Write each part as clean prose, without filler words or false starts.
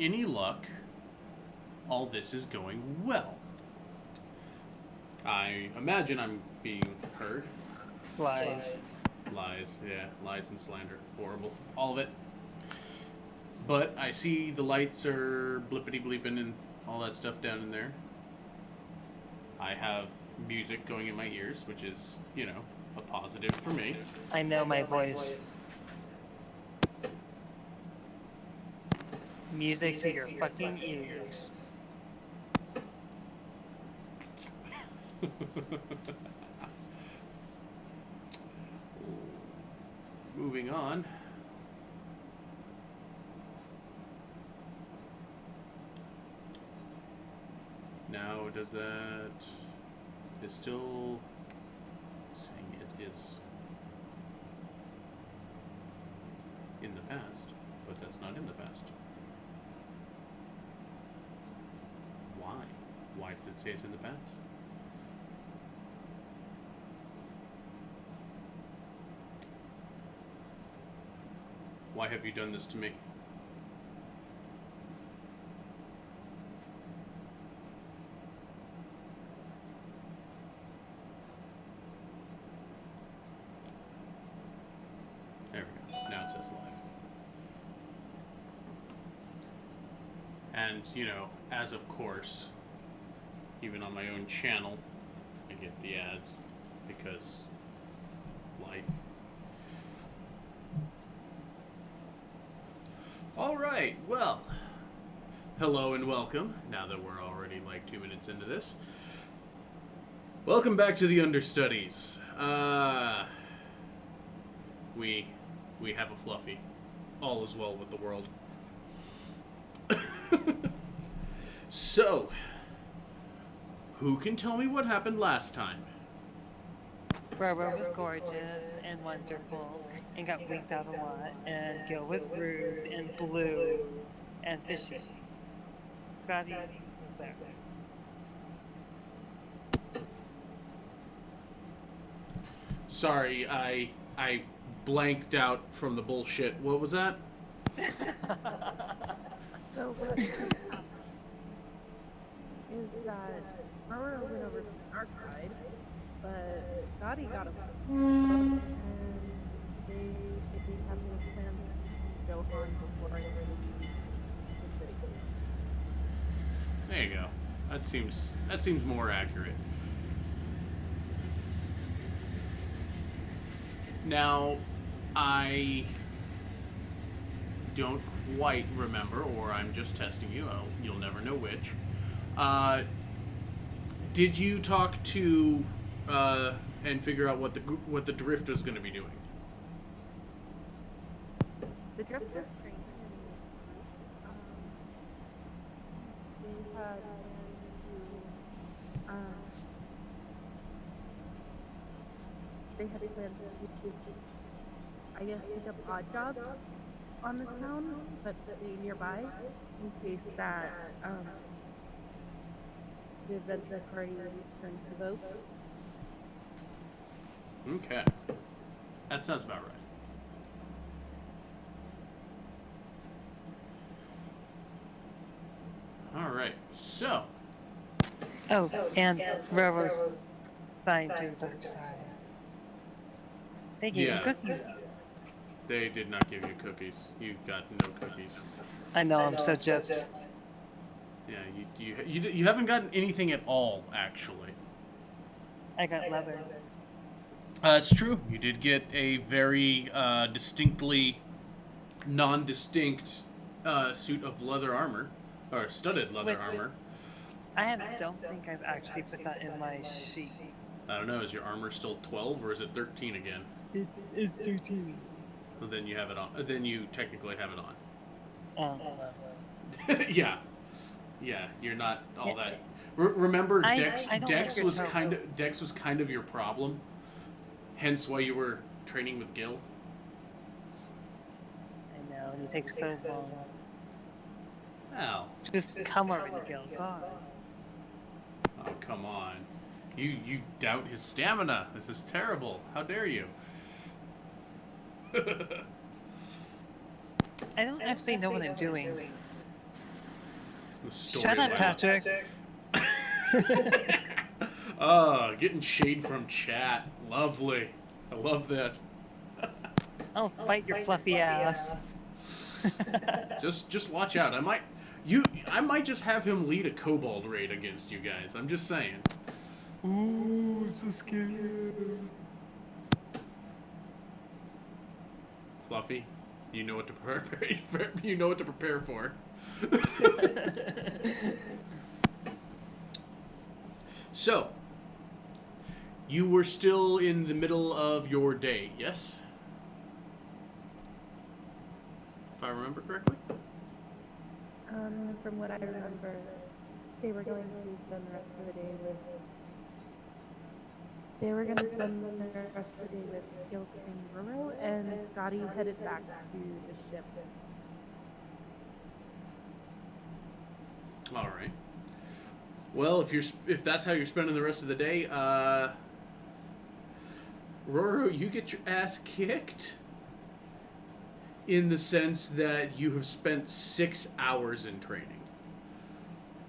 any luck, all this is going well. I imagine I'm being heard. Lies. Lies, yeah, lies and slander. Horrible. All of it. But I see the lights are blippity bleeping and all that stuff down in there. I have music going in my ears, which is, a positive for me. I know my voice. Music to your fucking ears. Moving on. Now, does that is still saying it is in the past, but that's not in the past. Why? Why does it say it's in the past? Why have you done this to me? There we go. Now it says live. And, as of course, even on my own channel, I get the ads because life. Alright, well, hello and welcome, now that we're already like 2 minutes into this. Welcome back to the Understudies. We have a Fluffy. All is well with the world. So, who can tell me what happened last time? Barbara was gorgeous and wonderful and got winked out a lot, and Gil was rude and blue and fishy. Scotty was there. Sorry, I blanked out from the bullshit. What was that? So what happened is that Mara went over to the dark side, but Scotty got him. And they have no plans to go on before I leave the city. There you go. That seems more accurate. Now, I don't quite remember, or I'm just testing you. You'll never know which. Did you talk to and figure out what the drift was going to be doing? The drift was strange. They had plans to, I guess, pick up odd jobs on the town, but stay nearby in case that the adventure party returns to vote. Okay. That sounds about right. All right. So. Oh, and Railroad's signed to the dark side. They gave him cookies. They did not give you cookies. You got no cookies. I know, I'm so gypped. Yeah, you haven't gotten anything at all, actually. I got leather. It's true. You did get a very distinctly non-distinct suit of leather armor, or studded leather armor. Don't think I've actually put that in my sheet. I don't know. Is your armor still 12 or is it 13 again? It is 13. Well, then you have it on. Then you technically have it on. Oh. Yeah. You're not all that. Remember, Dex. I don't Dex like was your Dex was kind of your problem. Hence why you were training with Gil. I know, and it takes so long. Oh. Just come already, Gil. God. Oh, come on. You doubt his stamina. This is terrible. How dare you? I don't actually know what I'm doing. the story. Shut up, of Patrick. Oh, getting shade from chat. Lovely. I love this. I'll fight your fluffy ass. Just watch out. I might just have him lead a kobold raid against you guys. I'm just saying. Ooh, I'm so scared. Fluffy, you know what to prepare. You know what to prepare for. So, you were still in the middle of your day, yes? If I remember correctly? From what I remember, they were going to spend the rest of the day with. They were going to spend the rest of the day with Gil and Roro, and Scotty headed back to the ship. All right. Well, if that's how you're spending the rest of the day, Roro, you get your ass kicked. In the sense that you have spent 6 hours in training.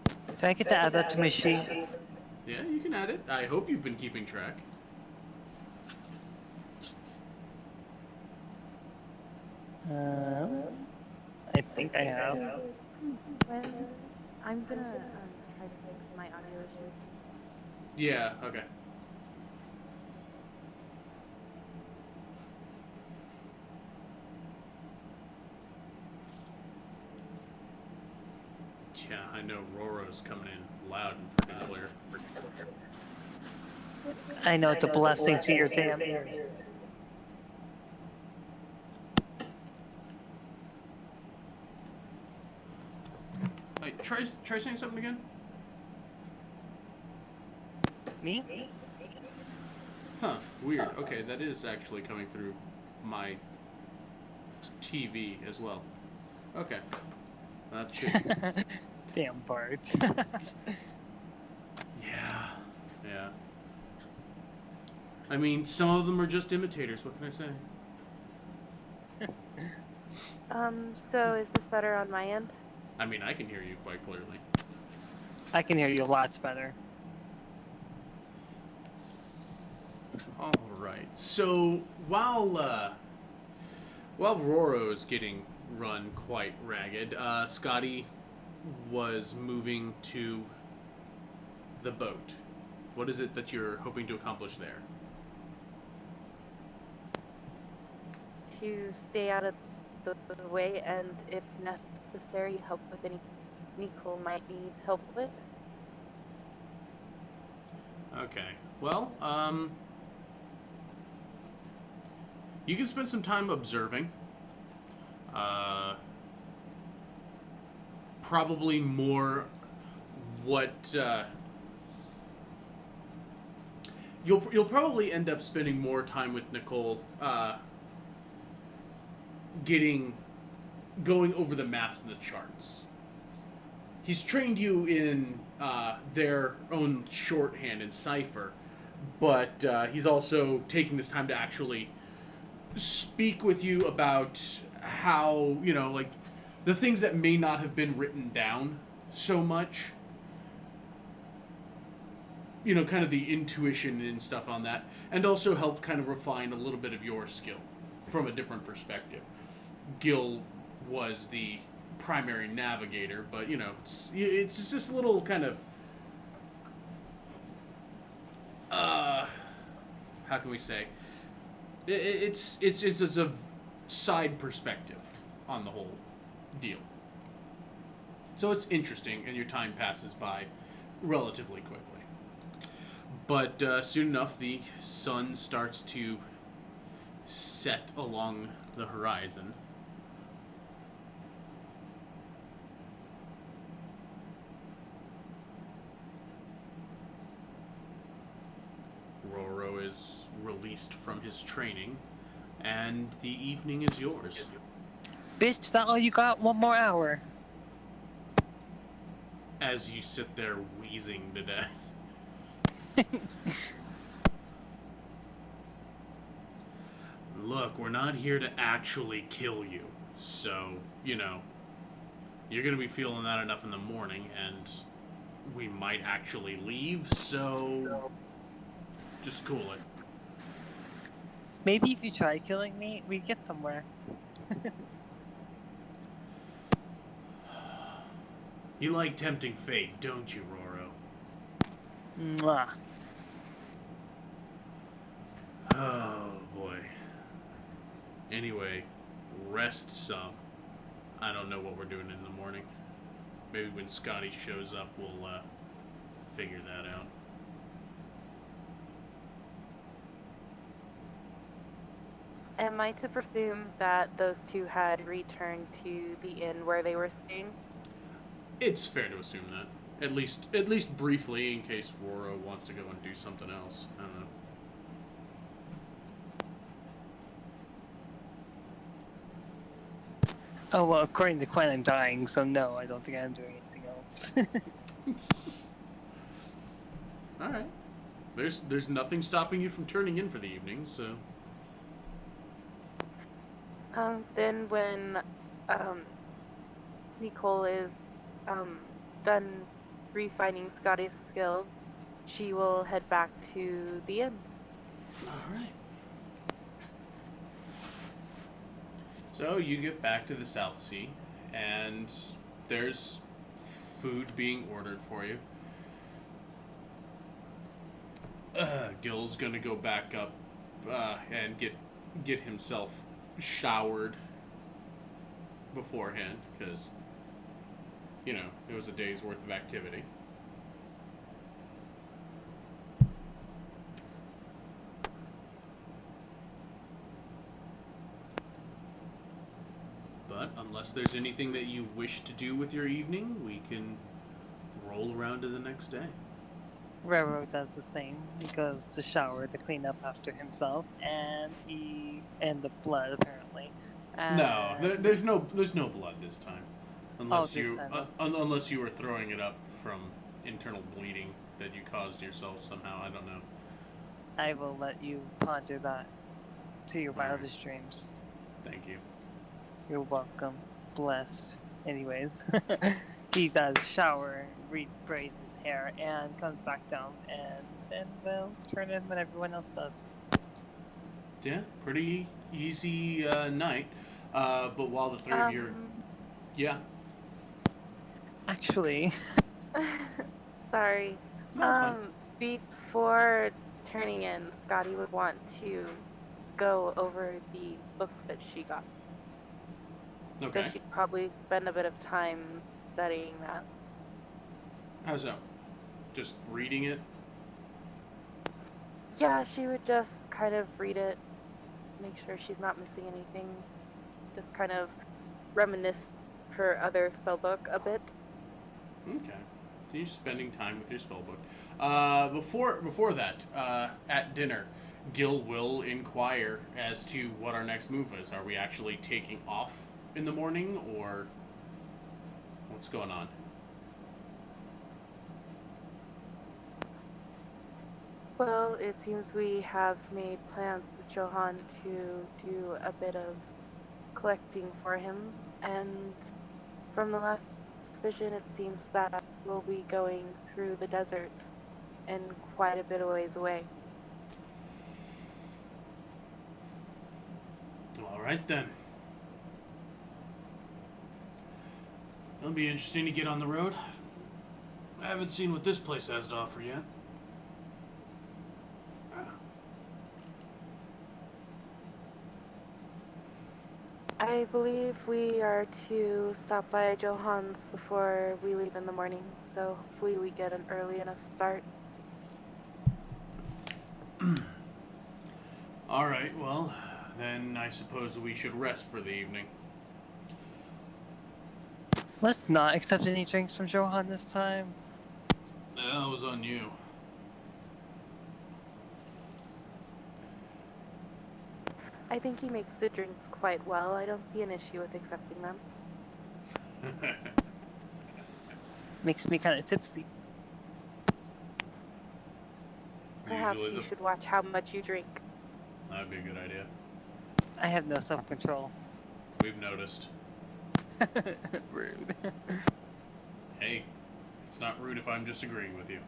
Do I get to add that to my sheet? Yeah, you can add it. I hope you've been keeping track. I think I have. When I'm gonna try to fix my audio issues. Yeah, okay. Yeah, I know Roro's coming in loud and freaking clear. I know it's a blessing to your damn ears. Wait, try saying something again? Me? Huh, weird. Okay, that is actually coming through my TV as well. Okay. That should... Damn Bart. Yeah. I mean, some of them are just imitators, what can I say? So is this better on my end? I mean, I can hear you quite clearly. I can hear you lots better. Alright, so while Roro's getting run quite ragged, Scotty was moving to the boat. What is it that you're hoping to accomplish there? To stay out of the way and, if necessary, help with any Nicole might need help with. Okay. Well, you can spend some time observing. Probably more what you'll probably end up spending more time with Nicole going over the maps and the charts. He's trained you in their own shorthand and cipher, but he's also taking this time to actually speak with you about how, like, the things that may not have been written down so much. Kind of the intuition and stuff on that, and also help kind of refine a little bit of your skill from a different perspective. Gil was the primary navigator, but it's just this little kind of how can we say it's a side perspective on the whole deal. So it's interesting, and your time passes by relatively quickly. But soon enough, the sun starts to set along the horizon. Roro is released from his training, and the evening is yours. Bitch, that all you got? 1 more hour. As you sit there wheezing to death. Look, we're not here to actually kill you, so, you you're going to be feeling that enough in the morning, and we might actually leave, so just cool it. Maybe if you try killing me, we get somewhere. You like tempting fate, don't you, Roro? Mwah. Oh, boy. Anyway, rest some. I don't know what we're doing in the morning. Maybe when Scotty shows up, we'll figure that out. Am I to presume that those two had returned to the inn where they were staying? It's fair to assume that. At least briefly, in case Roro wants to go and do something else. I don't know. Oh, well, according to Quen, I'm dying, so no, I don't think I'm doing anything else. Alright. There's nothing stopping you from turning in for the evening, so... Then when Nicole is done refining Scotty's skills, she will head back to the inn. Alright. So you get back to the South Sea, and there's food being ordered for you. Gil's gonna go back up and get himself showered beforehand, because, you know, it was a day's worth of activity. But unless there's anything that you wish to do with your evening, we can roll around to the next day. Roro does the same. He goes to shower to clean up after himself, and the blood apparently. No, there's no blood this time, unless this time. unless you were throwing it up from internal bleeding that you caused yourself somehow. I don't know. I will let you ponder that to your Alright. wildest dreams. Thank you. You're welcome. Blessed. Anyways, he does shower, rebraids his hair, and comes back down, and then will turn in when everyone else does. Yeah, pretty easy night. But while the three of you are... Yeah. Actually, Sorry. No, it's fine. Before turning in, Scotty would want to go over the book that she got. Okay. So she'd probably spend a bit of time studying that. How's that? Just reading it? Yeah, she would just kind of read it, make sure she's not missing anything, just kind of reminisce her other spell book a bit. Okay. So you're spending time with your spellbook. Before that, at dinner, Gil will inquire as to what our next move is. Are we actually taking off in the morning, or what's going on? Well, it seems we have made plans with Johan to do a bit of collecting for him, and from the last vision, it seems that we'll be going through the desert and quite a bit of ways away. All right, then. It'll be interesting to get on the road. I haven't seen what this place has to offer yet. I believe we are to stop by Johan's before we leave in the morning, so hopefully we get an early enough start. All right, well, then I suppose we should rest for the evening. let's not accept any drinks from Johan this time. That was on you. I think he makes the drinks quite well. I don't see an issue with accepting them. Makes me kind of tipsy. Perhaps Usually you should watch how much you drink. That'd be a good idea. I have no self-control. We've noticed. Rude. Hey, it's not rude if I'm disagreeing with you.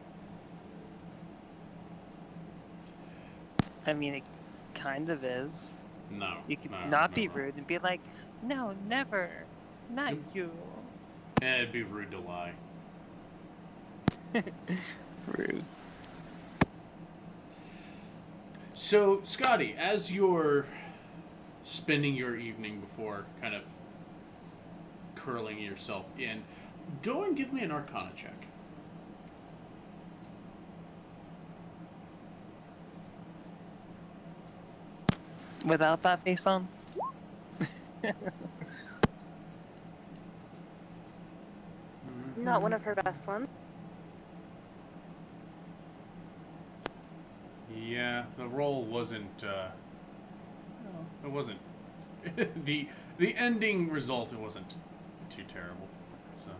I mean, it kind of is. No. You could no, not no, be no. rude and be like, no, never. Not Yep. you. It'd be rude to lie. Rude. So, Scotty, as you're spending your evening before kind of curling yourself in, go and give me an Arcana check. Without that face on? Not one of her best ones. Yeah, the roll wasn't. It wasn't. the ending result. It wasn't too terrible. So.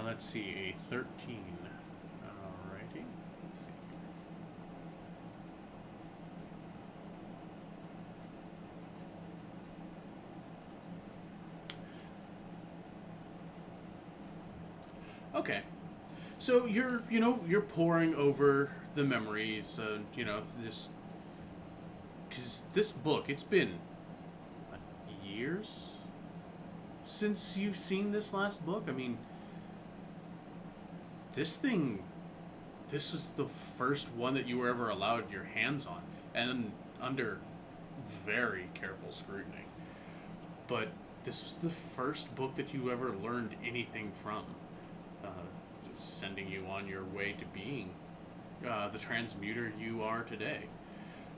Let's see, a 13. Alrighty. Let's see. Okay. So you're poring over the memories, this, because this book, it's been what, years since you've seen this last book. I mean, this was the first one that you were ever allowed your hands on, and under very careful scrutiny. But this was the first book that you ever learned anything from. Sending you on your way to being the transmuter you are today.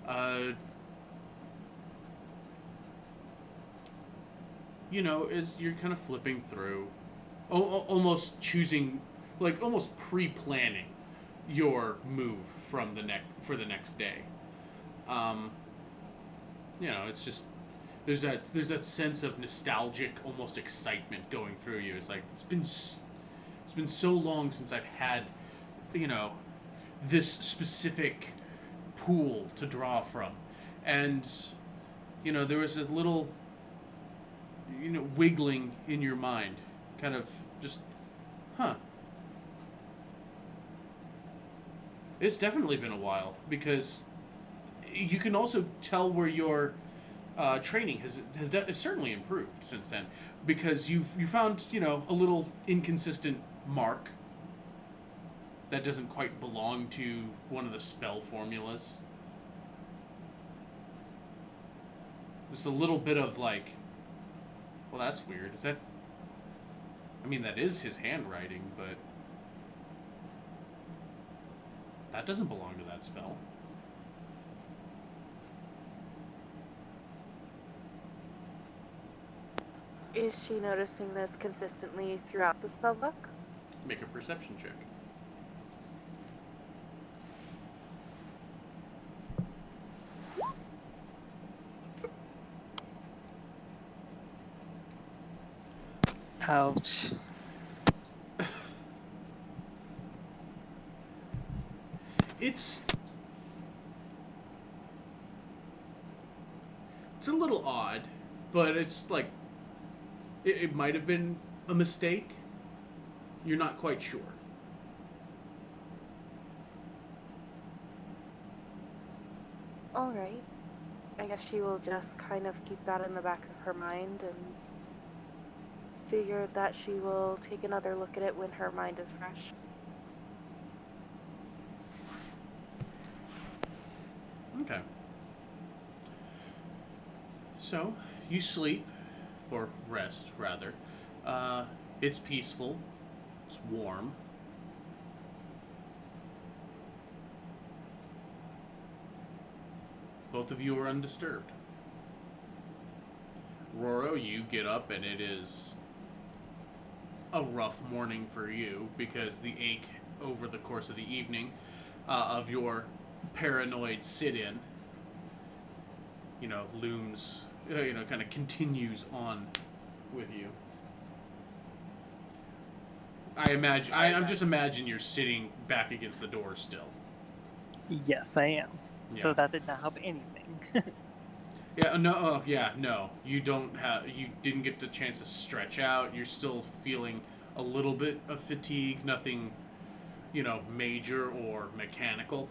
As you're kind of flipping through, almost choosing, like almost pre-planning your move for the next day. It's just there's that sense of nostalgic, almost excitement going through you. It's like it's been so long since I've had, this specific pool to draw from. And, there was this little, wiggling in your mind. Kind of just, It's definitely been a while, because you can also tell where your training has certainly improved since then, because you found a little inconsistent mark that doesn't quite belong to one of the spell formulas. Just a little bit of like, well, that's weird. Is that? I mean, that is his handwriting, but that doesn't belong to that spell. Is she noticing this consistently throughout the spellbook? Make a perception check. Ouch. It's a little odd, but it's like it might have been a mistake. You're not quite sure. Alright. I guess she will just kind of keep that in the back of her mind and figure that she will take another look at it when her mind is fresh. Okay. So, you sleep, or rest, rather. It's peaceful. It's warm. Both of you are undisturbed. Roro, you get up and it is a rough morning for you, because the ache over the course of the evening of your paranoid sit-in, looms, kind of continues on with you. I'm just imagine you're sitting back against the door still. Yes, I am. Yeah. So that did not help anything. Yeah, no, yeah, no. You don't have. You didn't get the chance to stretch out. You're still feeling a little bit of fatigue. Nothing, major or mechanical.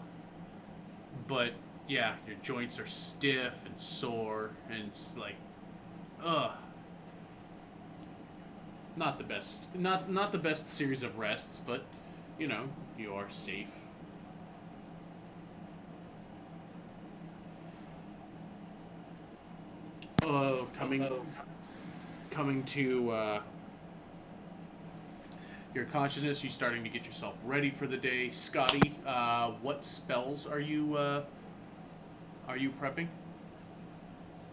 But yeah, your joints are stiff and sore, and it's like, ugh, not the best. Not the best series of rests, but you are safe. Oh, coming to your consciousness, you starting to get yourself ready for the day. Scotty, what spells are you prepping?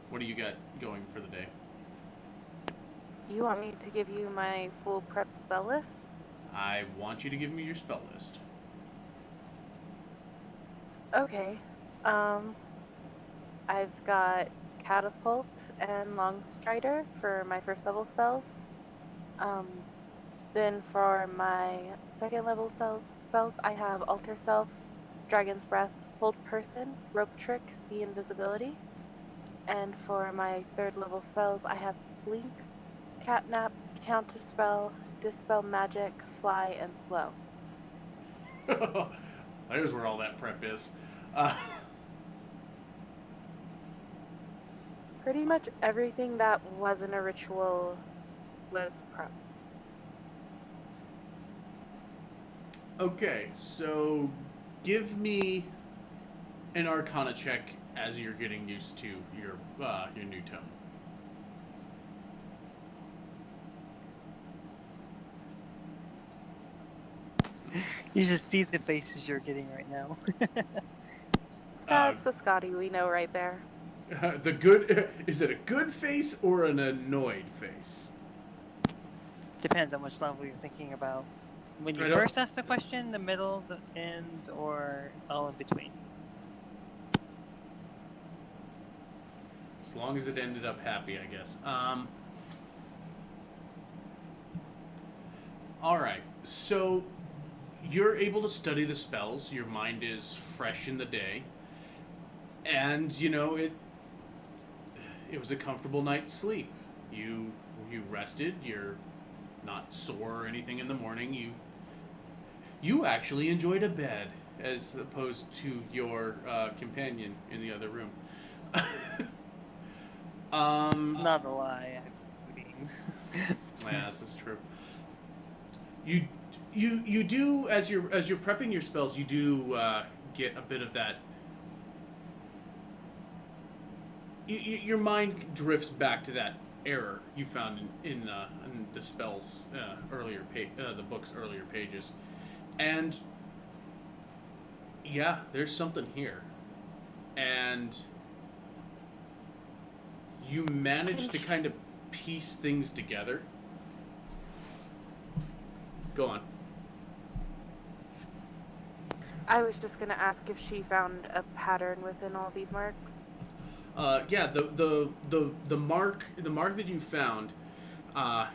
What do you got going for the day? You want me to give you my full prep spell list? I want you to give me your spell list. Okay. Um, I've got Catapult and Long Strider for my first level spells. Then for my second level spells, I have Alter Self, Dragon's Breath, Hold Person, Rope Trick, See Invisibility. And for my third level spells, I have Blink, Catnap, Counterspell, Dispel Magic, Fly, and Slow. There's where all that prep is. Uh, Pretty much everything that wasn't a ritual was prep. okay, so give me an Arcana check as you're getting used to your new tone. You just see the faces you're getting right now. That's the Scotty we know right there. The good is it a good face or an annoyed face? Depends on which level you're thinking about. When you first ask the question, the middle, the end, or all in between. As long as it ended up happy, I guess. All right, so you're able to study the spells. Your mind is fresh in the day, and it was a comfortable night's sleep. You rested. You're not sore or anything in the morning. You actually enjoyed a bed as opposed to your companion in the other room. Not a lie. I mean. Yeah, this is true. You do as you're prepping your spells. You do get a bit of that. Your mind drifts back to that error you found in the spells the book's earlier pages, and yeah, there's something here, and you manage to kind of piece things together. Go on. I was just gonna ask if she found a pattern within all these marks. Yeah, the mark that you found,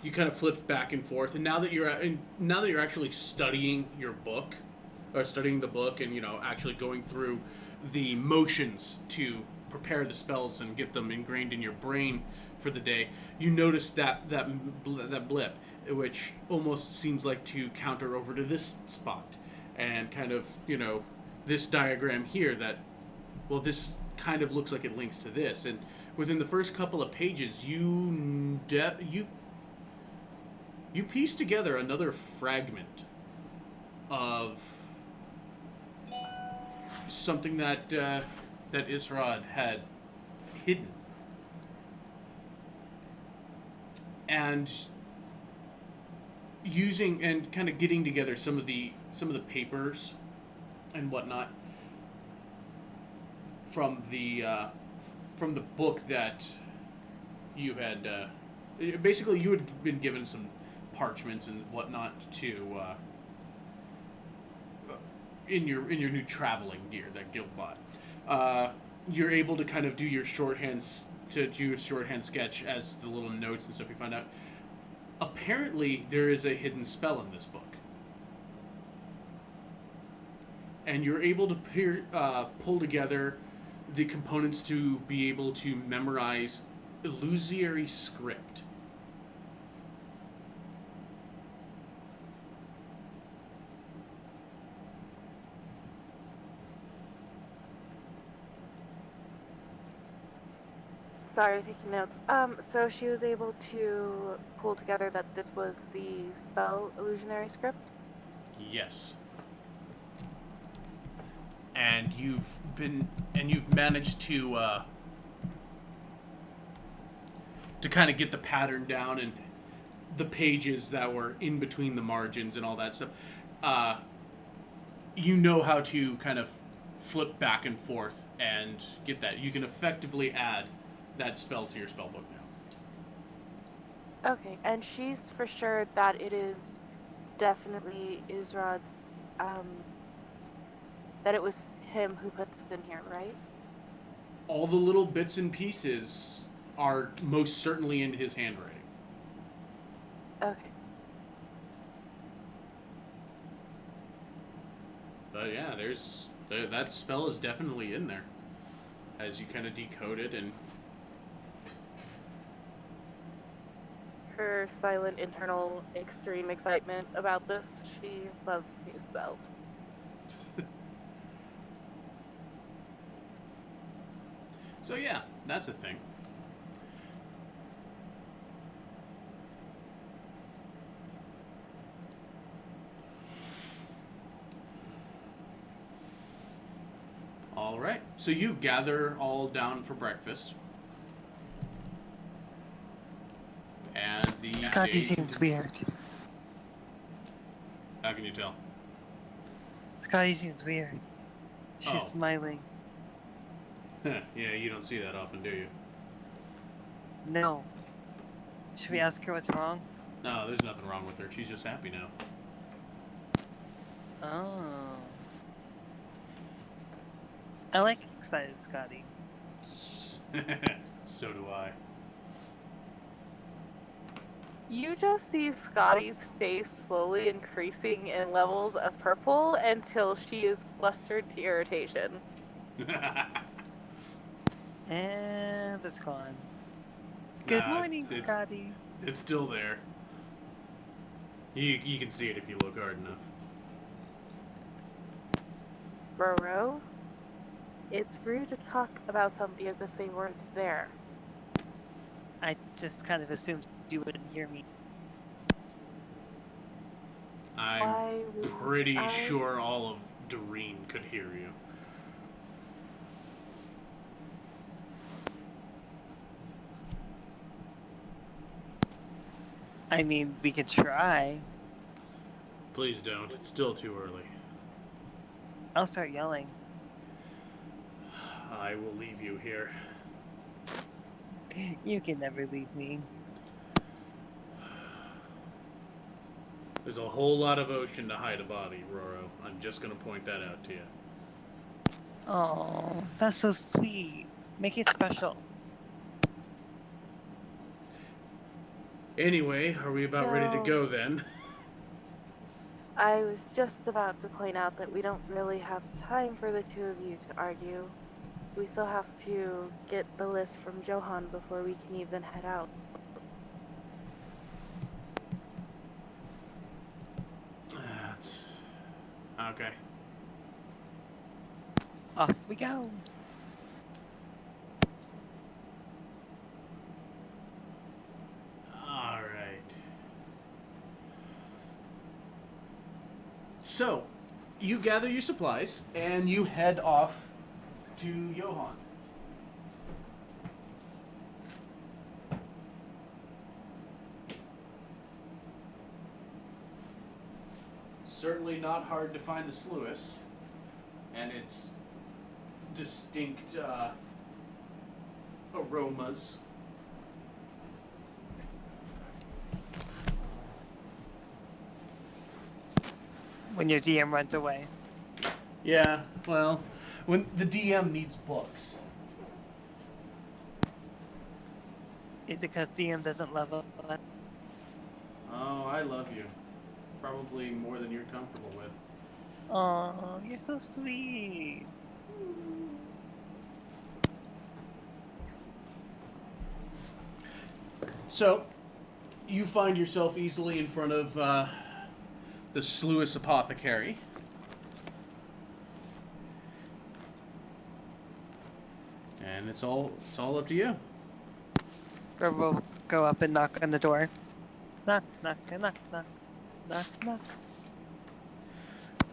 you kind of flipped back and forth, and now that you're actually studying your book, or studying the book, and actually going through the motions to prepare the spells and get them ingrained in your brain for the day, you notice that blip, which almost seems like to counter over to this spot, and kind of this diagram here that, well, this kind of looks like it links to this, and within the first couple of pages, you piece together another fragment of something that Israd had hidden, and using and kind of getting together some of the papers and whatnot from the book that you had basically you had been given some parchments and whatnot to in your new traveling gear that Guild bought. You're able to kind of do your shorthand sketch as the little notes and stuff you find out. Apparently, there is a hidden spell in this book. And you're able to pull together the components to be able to memorize illusory script. Sorry, taking notes. So she was able to pull together that this was the spell illusionary script? Yes. And you've managed to kind of get the pattern down and the pages that were in between the margins and all that stuff. You know how to kind of flip back and forth and get that. You can effectively add that spell to your spellbook now. Okay, and she's for sure that it is definitely Israd's, that it was him who put this in here, right? All the little bits and pieces are most certainly in his handwriting. Okay. But yeah, that spell is definitely in there as you kind of decode it. And Her silent internal extreme excitement about this. She loves new spells. so yeah, that's a thing. All right. So you gather all down for breakfast. And the Scotty day seems weird. How can you tell? Scotty seems weird. She's Oh. smiling. Yeah, you don't see that often, do you? No. Should we ask her what's wrong? No, there's nothing wrong with her. She's just happy now. Oh. I like excited Scotty. So do I. You just see Scotty's face slowly increasing in levels of purple until she is flustered to irritation. And it's gone. Good morning, Scotty. It's still there. You can see it if you look hard enough. Burrow, it's rude to talk about somebody as if they weren't there. I just kind of assumed you wouldn't hear me. I'm pretty sure all of Doreen could hear you. I mean, we could try. Please don't. It's still too early. I'll start yelling. I will leave you here. You can never leave me. There's a whole lot of ocean to hide a body, Roro. I'm just gonna point that out to you. Oh, that's so sweet. Make it special. Anyway, are we about ready to go then? I was just about to point out that we don't really have time for the two of you to argue. We still have to get the list from Johan before we can even head out. That's... Okay. Off we go. Alright. So, you gather your supplies, and you head off to Johan. Certainly not hard to find the sluice, and its distinct aromas. When your DM runs away. Yeah, well, when the DM needs books. Is it because DM doesn't love us? Oh, I love you. Probably more than you're comfortable with. Oh, you're so sweet. So, you find yourself easily in front of the Sluice Apothecary. And it's all up to you. Grub will go up and knock on the door. Knock, knock, knock, knock, knock, knock.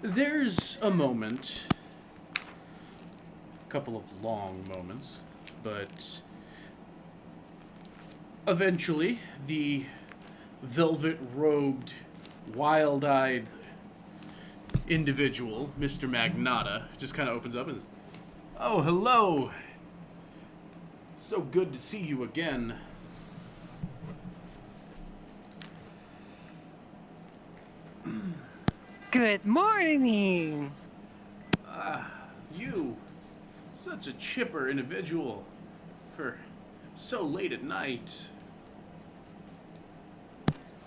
There's a moment, a couple of long moments, but eventually the velvet-robed, wild-eyed individual, Mr. Magnata, just kind of opens up and says, "Oh, hello. So good to see you again." Good morning! You, such a chipper individual for so late at night.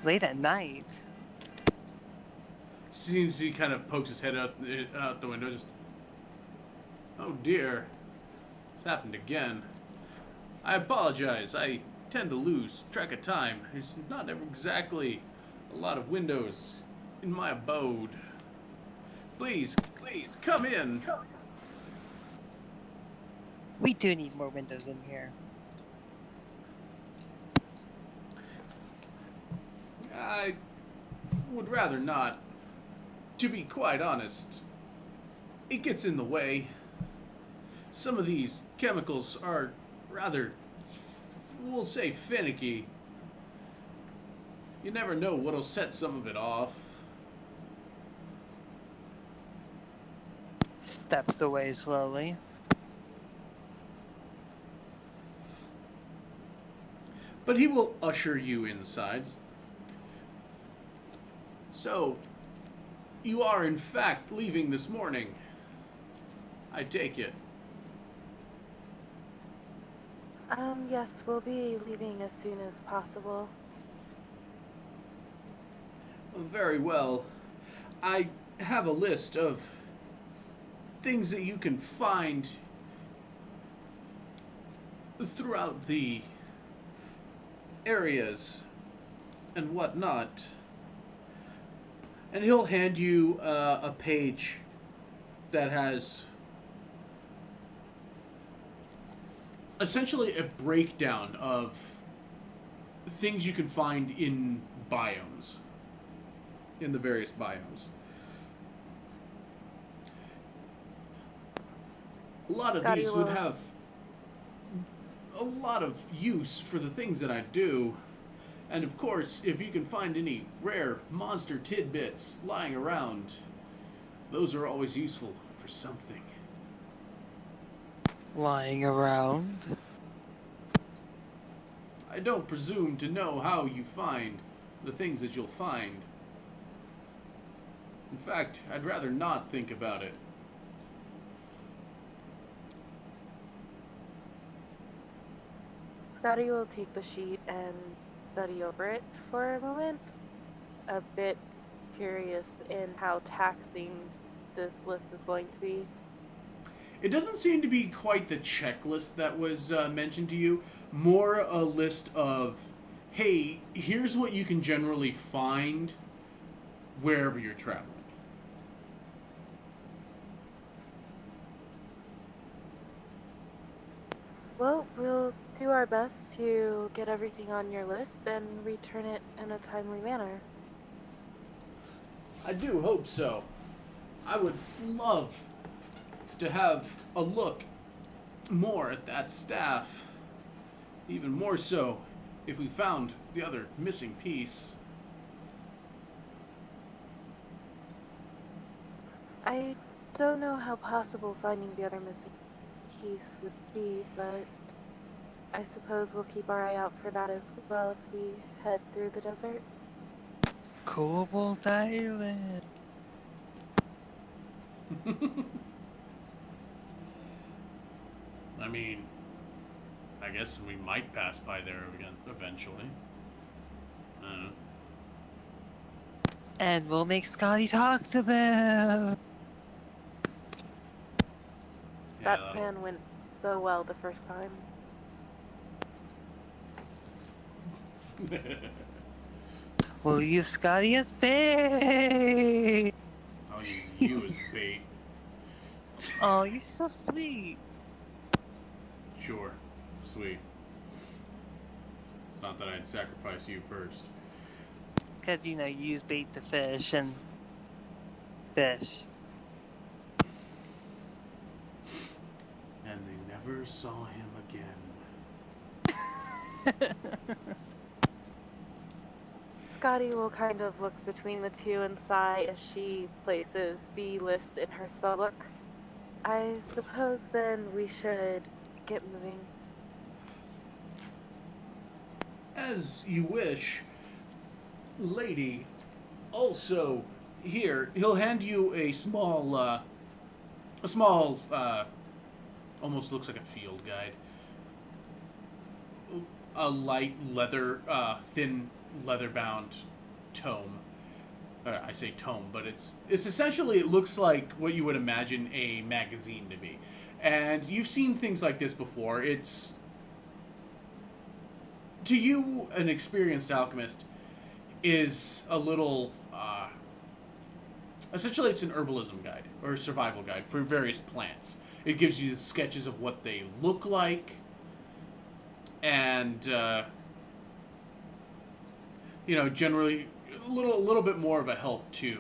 Late at night. Seems he kind of pokes his head out the window, just, "Oh dear, it's happened again. I apologize. I tend to lose track of time. There's not ever exactly a lot of windows in my abode. Please, come in." We do need more windows in here. I would rather not. To be quite honest, it gets in the way. Some of these chemicals are rather, we'll say, finicky. You never know what'll set some of it off. Steps away slowly. But he will usher you inside. So, you are in fact leaving this morning, I take it. Yes, we'll be leaving as soon as possible. Very well. I have a list of things that you can find throughout the areas and whatnot. And he'll hand you a page that has essentially a breakdown of things you can find in biomes, in the various biomes. A lot of Scotty these would will- have a lot of use for the things that I do. And of course, if you can find any rare monster tidbits lying around, those are always useful for something. Lying around. I don't presume to know how you find the things that you'll find. In fact, I'd rather not think about it. Scotty will take the sheet and study over it for a moment, a bit curious in how taxing this list is going to be. It doesn't seem to be quite the checklist that was mentioned to you. More a list of, hey, here's what you can generally find wherever you're traveling. Well, we'll do our best to get everything on your list and return it in a timely manner. I do hope so. I would love to have a look more at that staff. Even more so if we found the other missing piece. I don't know how possible finding the other missing piece would be, but I suppose we'll keep our eye out for that as well as we head through the desert. Cobalt Island. I mean, I guess we might pass by there again eventually. I don't know. And we'll make Scotty talk to them. Yeah, That plan went so well the first time. We'll use Scotty as bait. I'll use you as bait. Oh, you're so sweet. Sure. Sweet. It's not that I'd sacrifice you first. Because, you use bait to fish and fish. And they never saw him again. Scotty will kind of look between the two and sigh as she places the list in her spellbook. I suppose then we should get moving. As you wish, lady. Also, here, he'll hand you a small, almost looks like a field guide. A light leather, thin leather-bound tome. I say tome, but it's essentially, it looks like what you would imagine a magazine to be. And you've seen things like this before. It's, to you, an experienced alchemist, is a little, essentially it's an herbalism guide, or a survival guide for various plants. It gives you sketches of what they look like, and, generally a little bit more of a help to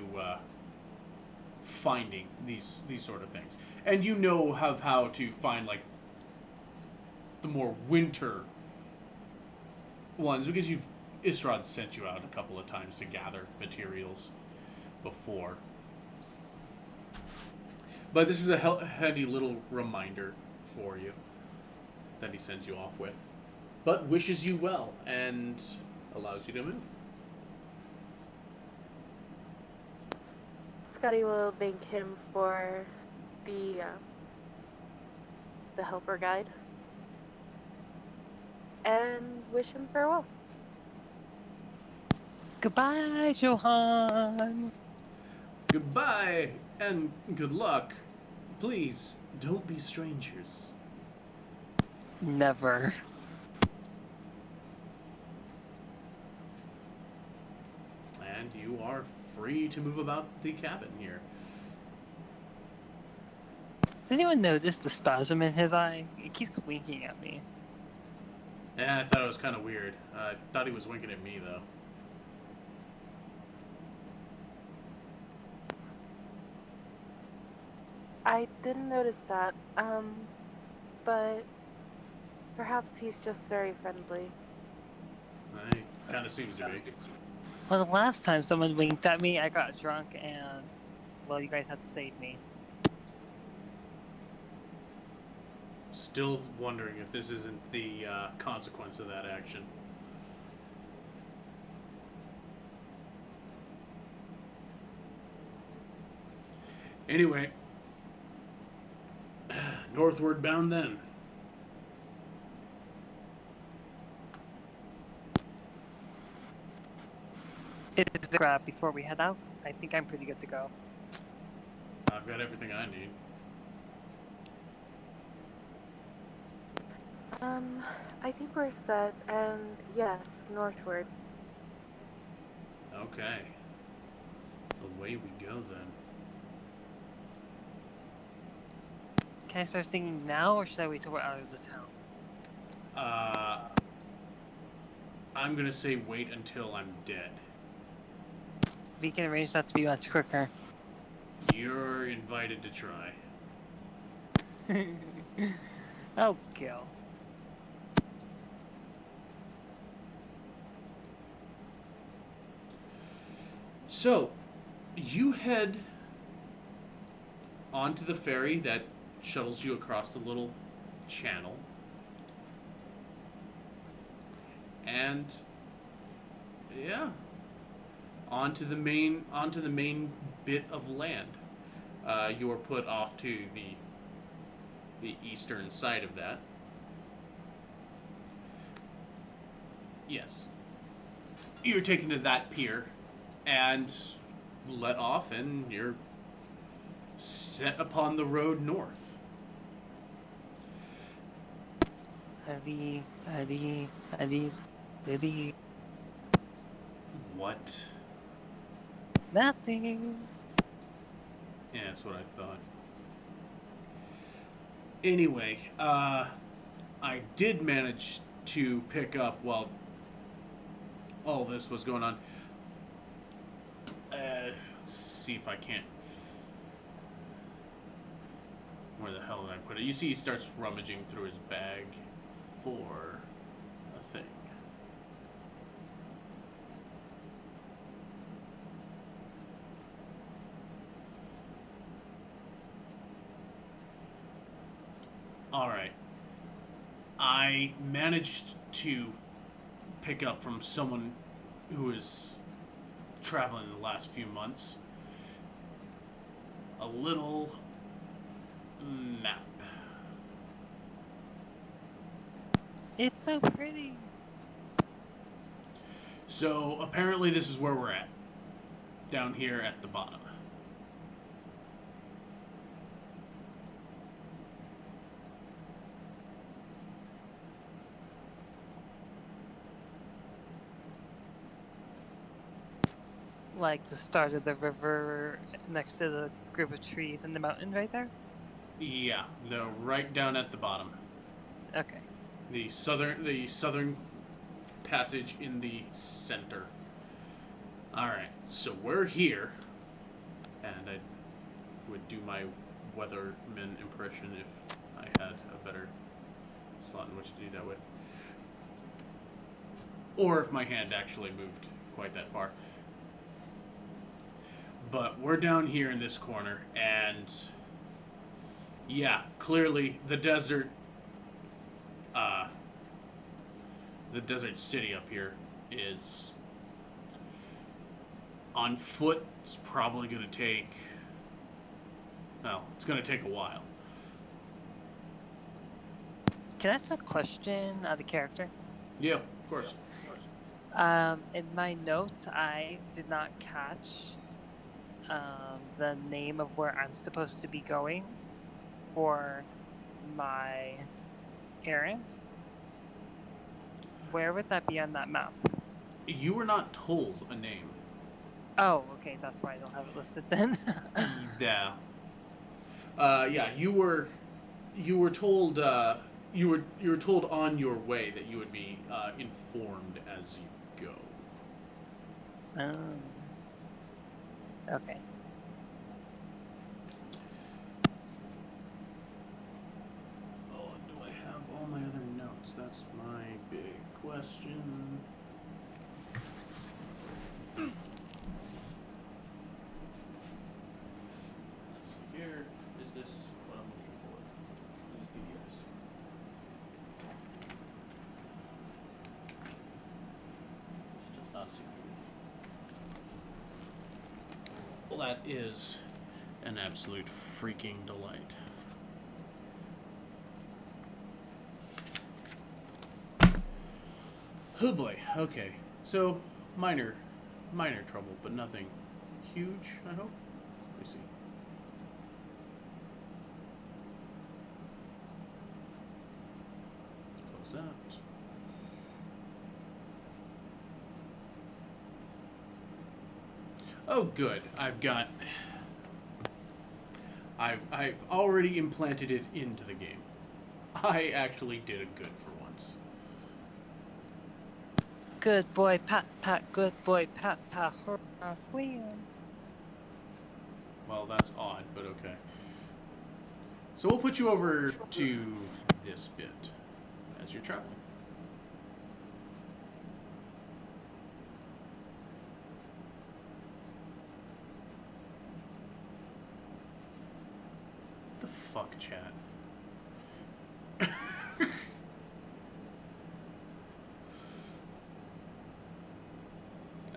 finding these sort of things. And how to find, like, the more winter ones, because Isrod sent you out a couple of times to gather materials before. But this is a handy little reminder for you that he sends you off with. But wishes you well and allows you to move. Scotty will thank him for the helper guide and wish him farewell. Goodbye, Johan. Goodbye and good luck. Please, don't be strangers. Never. And you are free to move about the cabin here. Does anyone notice the spasm in his eye? It keeps winking at me. Yeah, I thought it was kind of weird. I thought he was winking at me, though. I didn't notice that, but perhaps he's just very friendly. He kind of seems to be. Well, the last time someone winked at me, I got drunk and, well, you guys had to save me. Still wondering if this isn't the consequence of that action. Anyway, northward bound then. It's a grab before we head out. I think I'm pretty good to go. I've got everything I need. I think we're set, and yes, northward. Okay. Away we go then. Can I start singing now, or should I wait till we're out of the town? I'm gonna say wait until I'm dead. We can arrange that to be much quicker. You're invited to try. Oh, Gil. So, you head onto the ferry that shuttles you across the little channel. And yeah, onto the main bit of land. You are put off to the eastern side of that. Yes. You're taken to that pier and let off, and you're set upon the road north. Ali. What? Nothing. Yeah, that's what I thought. Anyway, I did manage to pick up while all this was going on. Let's see if I can't. Where the hell did I put it? You see, he starts rummaging through his bag for a thing. Alright. I managed to pick up from someone who is traveling the last few months a little map. It's so pretty. So apparently this is where we're at. Down here at the bottom. Like the start of the river next to the group of trees and the mountain right there? Yeah, they're right down at the bottom. Okay. The southern passage in the center. Alright, so we're here. And I would do my weatherman impression if I had a better slot in which to do that with. Or if my hand actually moved quite that far. But we're down here in this corner, and yeah, clearly the desert city up here is on foot. It's probably going to take, well, it's going to take a while. Can I ask a question out of character? Yeah, of course. In my notes, I did not catch the name of where I'm supposed to be going for my errand. Where would that be on that map? You were not told a name. Oh, okay, that's why I don't have it listed then. Yeah. Yeah, you were told you were told on your way that you would be informed as you go. Okay. Oh, do I have all my other notes? That's my big question. Let's see here. Is this what I'm looking for? These PDFs. This does not seem to be. Well, that is an absolute freaking delight. Oh boy, okay. So, minor trouble, but nothing huge, I hope. Let me see. Close that. Oh good, I've already implanted it into the game. I actually did a good for once. Good boy, pat pat. Good boy, pat pat. Hurrah, wham. Well, that's odd, but okay. So we'll put you over to this bit as you're traveling. The fuck, chat?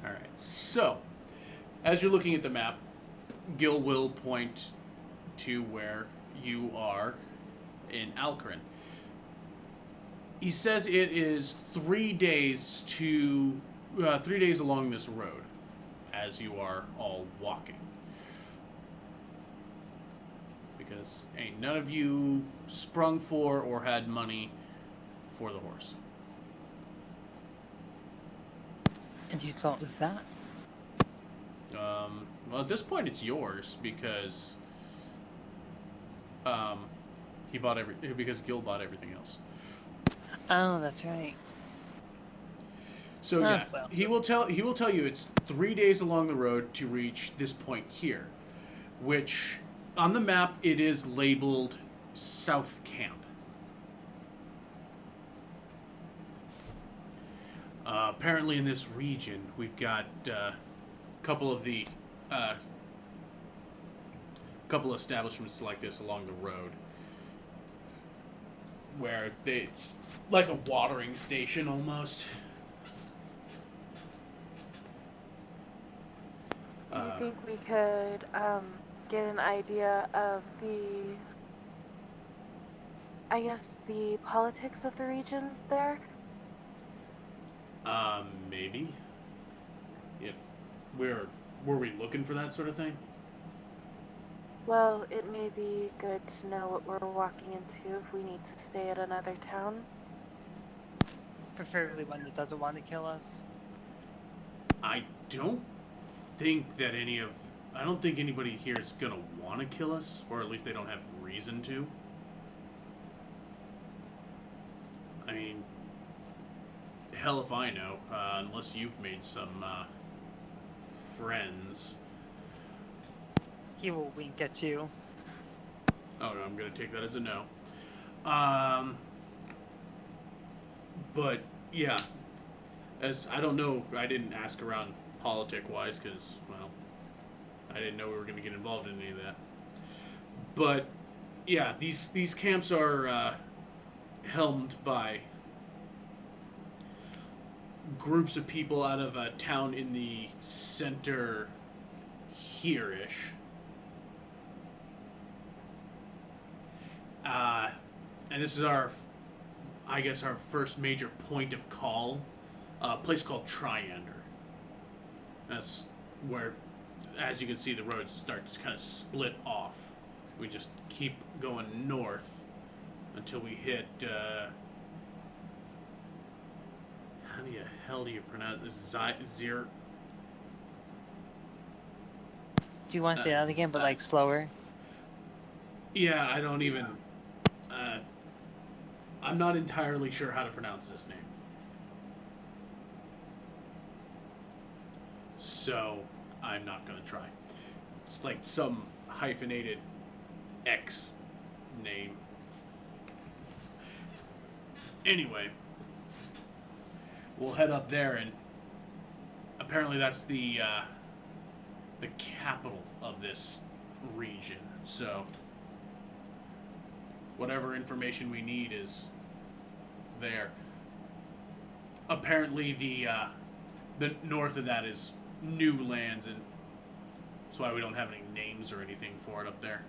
Alright, so, as you're looking at the map, Gil will point to where you are in Alcarin. He says it is 3 days to 3 days along this road, as you are all walking. Because ain't none of you sprung for or had money for the horse. And you thought it was that? Well, at this point, it's yours because he bought because Gil bought everything else. Oh, that's right. So Oh, yeah, well. he will tell you it's 3 days along the road to reach this point here, which on the map it is labeled South Camp. Apparently, in this region, we've got couple of the couple establishments like this along the road, where it's like a watering station almost. Do you think we could get an idea of the politics of the region there? Maybe. If were we looking for that sort of thing? Well, it may be good to know what we're walking into if we need to stay at another town. Preferably one that doesn't want to kill us. I don't think that I don't think anybody here is gonna want to kill us, or at least they don't have reason to. I mean, hell if I know, unless you've made some friends. He will wink at you. Oh, no, I'm gonna take that as a no. But yeah, as I don't know, I didn't ask around politic-wise because, well, I didn't know we were gonna get involved in any of that. But yeah, these camps are helmed by groups of people out of a town in the center here-ish. And this is our first major point of call, a place called Triander. That's where, as you can see, the roads start to kind of split off. We just keep going north until we hit, how the hell do you pronounce this? Zir? Do you want to say that again, but like slower? Yeah, I don't even, I'm not entirely sure how to pronounce this name. So, I'm not going to try. It's like some hyphenated X name. Anyway, we'll head up there, and apparently that's the capital of this region. So, whatever information we need is there. Apparently, the north of that is new lands, and that's why we don't have any names or anything for it up there.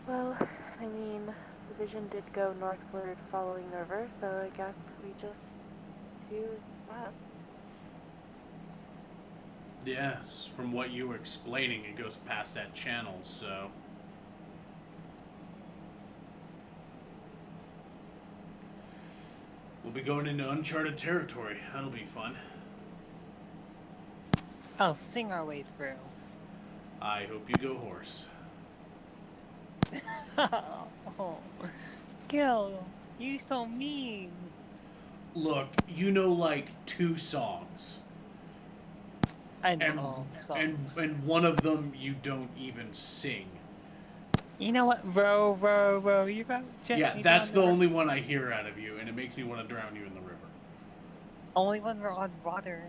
Well, I mean, the vision did go northward following the river, so I guess we just do that. Yes, from what you were explaining, it goes past that channel, so... We'll be going into uncharted territory. That'll be fun. I'll sing our way through. I hope you go horse. Oh, Gil, you so mean. Look, you know like 2 songs. I know all the songs. And one of them you don't even sing. You know what? Row, row, row. You go gently. Yeah, that's down the only one I hear out of you, and it makes me want to drown you in the river. Only when we're on water.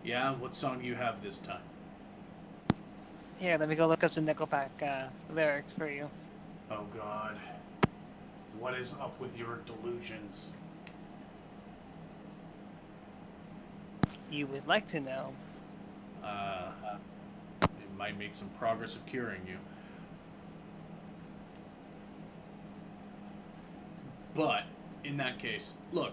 Yeah, what song do you have this time? Here, let me go look up the Nickelback lyrics for you. Oh God. What is up with your delusions? You would like to know. It might make some progress of curing you. But, in that case, look,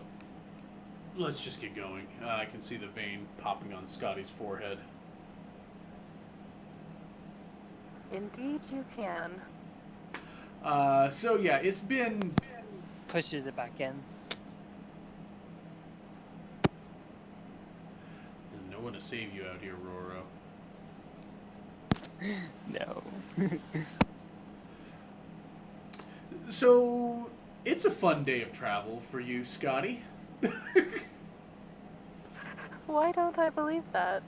let's just get going. I can see the vein popping on Scotty's forehead. Indeed, you can. So yeah, it's been pushes it back in. There's no one to save you out here, Roro. No. So, it's a fun day of travel for you, Scotty. Why don't I believe that?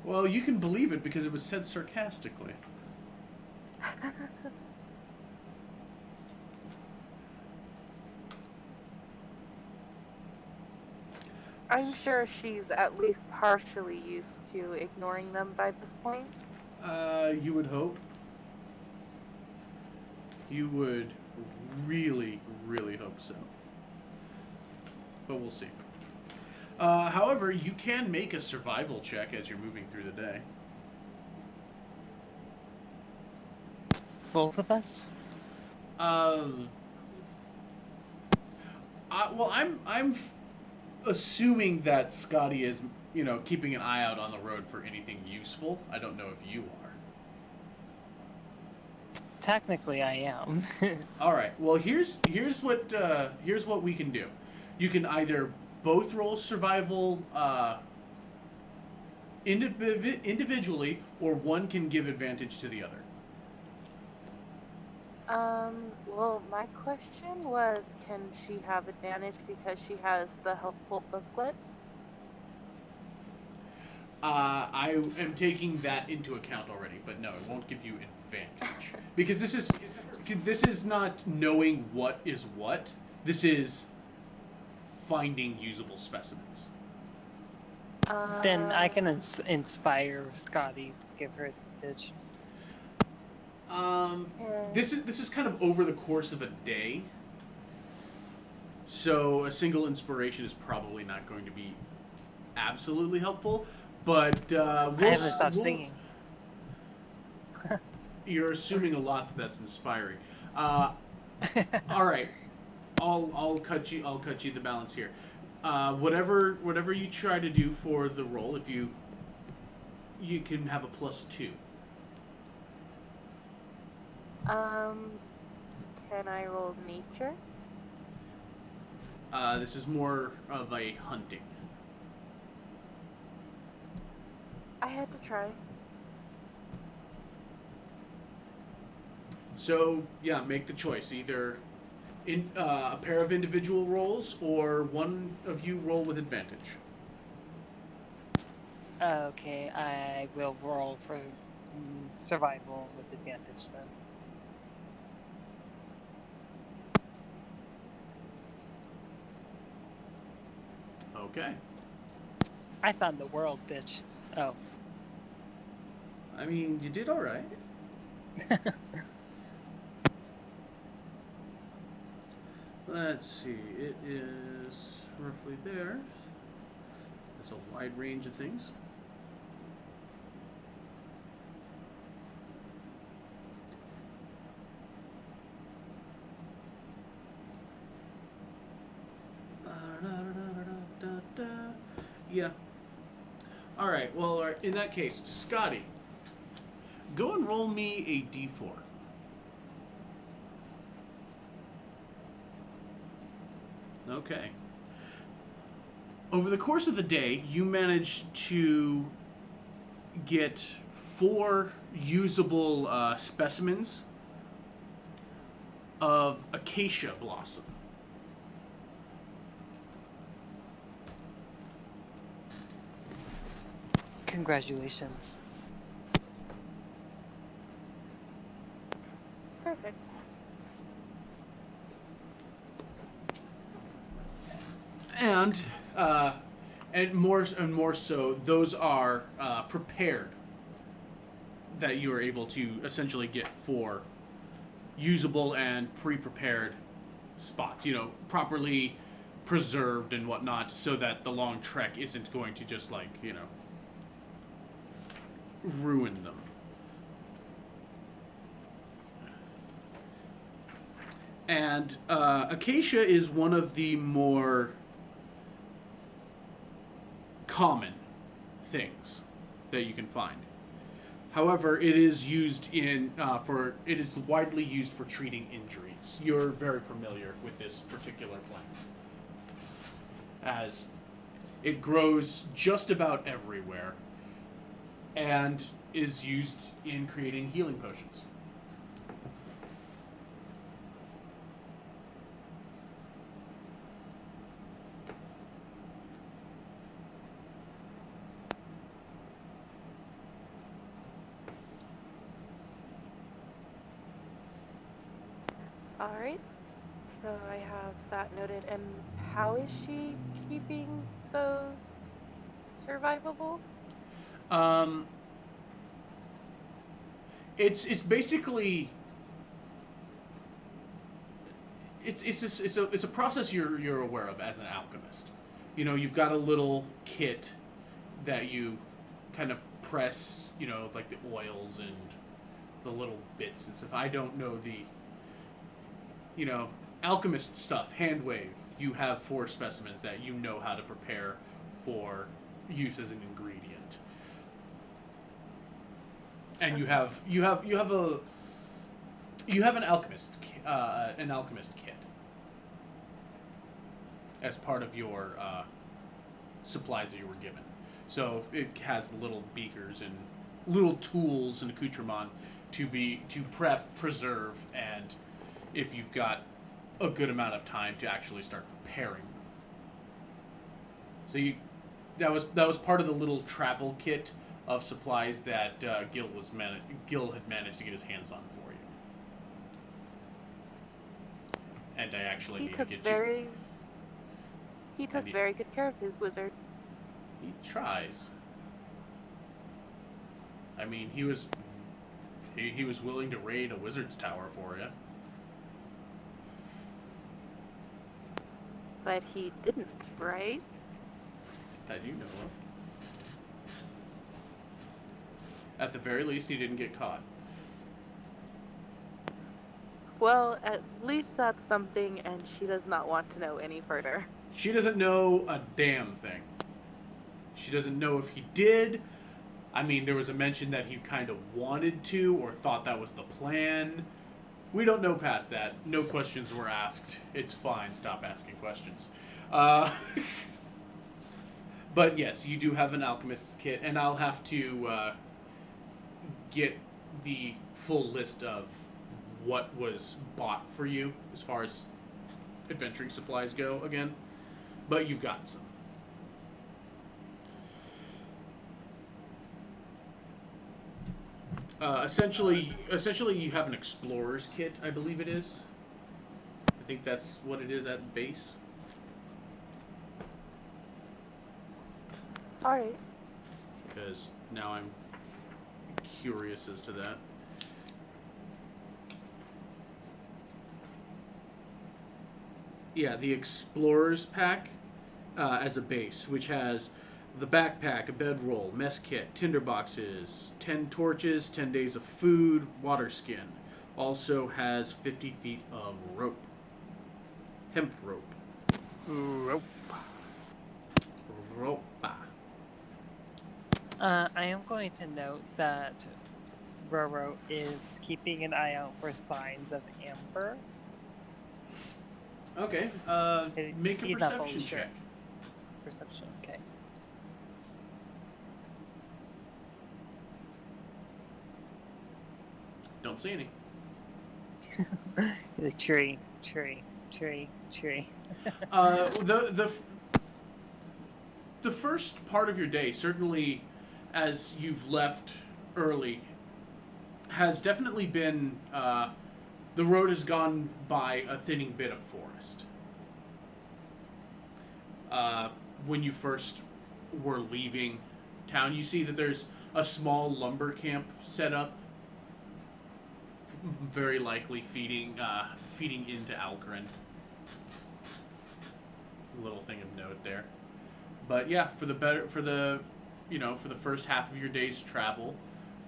Well, you can believe it because it was said sarcastically. I'm sure she's at least partially used to ignoring them by this point. You would hope. You would really, really hope so. But we'll see. However, you can make a survival check as you're moving through the day. Both of us? Well, I'm assuming that Scotty is, keeping an eye out on the road for anything useful. I don't know if you are. Technically, I am. All right. Well, here's what we can do. You can either both roll survival individually, or one can give advantage to the other. Well, my question was, can she have advantage because she has the helpful booklet? I am taking that into account already, but no, it won't give you advantage because this is not knowing what is what. This is finding usable specimens. Then I can inspire Scotty to give her advantage. This is kind of over the course of a day, so a single inspiration is probably not going to be absolutely helpful. But I haven't stopped singing. You're assuming a lot that's inspiring. All right, I'll cut you the balance here. Whatever you try to do for the roll, if you can have a +2. Can I roll nature? This is more of a hunting. I had to try. So yeah, make the choice. Either in a pair of individual rolls, or one of you roll with advantage. Okay, I will roll for survival with advantage then. Okay. I found the world, bitch. Oh. I mean, you did all right. Let's see. It is roughly there. It's a wide range of things. Yeah. All right. Well, in that case, Scotty, go and roll me a d4. Okay. Over the course of the day, you managed to get 4 usable specimens of acacia blossom. Congratulations. Perfect. And more so, those are prepared. That you are able to essentially get 4 usable and pre-prepared spots. Properly preserved and whatnot, so that the long trek isn't going to just ruin them. And acacia is one of the more common things that you can find. However, it is used it is widely used for treating injuries. You're very familiar with this particular plant, as it grows just about everywhere and is used in creating healing potions. All right. So I have that noted. And how is she keeping those survivable? Um, it's basically it's a process you're aware of as an alchemist. You know, you've got a little kit that you kind of press, you know, like the oils and the little bits and stuff. I don't know the, you know, alchemist stuff, hand wave. You have 4 specimens that you know how to prepare for use as an ingredient. And you have an alchemist kit as part of your supplies that you were given. So it has little beakers and little tools and accoutrement to prep, preserve, and if you've got a good amount of time to actually start preparing. So that was part of the little travel kit of supplies that Gil had managed to get his hands on for you. And I actually need to get you. He took very good care of his wizard. He tries. I mean, he was willing to raid a wizard's tower for you. But he didn't, right? That you know of. At the very least, he didn't get caught. Well, at least that's something, and she does not want to know any further. She doesn't know a damn thing. She doesn't know if he did. I mean, there was a mention that he kind of wanted to or thought that was the plan. We don't know past that. No questions were asked. It's fine. Stop asking questions. But yes, you do have an alchemist's kit, and I'll have to get the full list of what was bought for you as far as adventuring supplies go again. But you've got some. Essentially, you have an explorer's kit, I believe it is. I think that's what it is at base. All right. Because now I'm curious as to that. Yeah, the explorer's pack as a base, which has the backpack, a bedroll, mess kit, tinder boxes, 10 torches, 10 days of food, water skin. Also has 50 feet of rope. Hemp rope. Rope. Ropa. I am going to note that Roro is keeping an eye out for signs of amber. Okay, make a He's not fully perception sure. check. Perception, okay. Don't see any. The tree. The first part of your day, certainly as you've left early, has definitely been the road has gone by a thinning bit of forest. When you first were leaving town, you see that there's a small lumber camp set up, very likely feeding into Algren. Little thing of note there. But yeah, for the first half of your day's travel,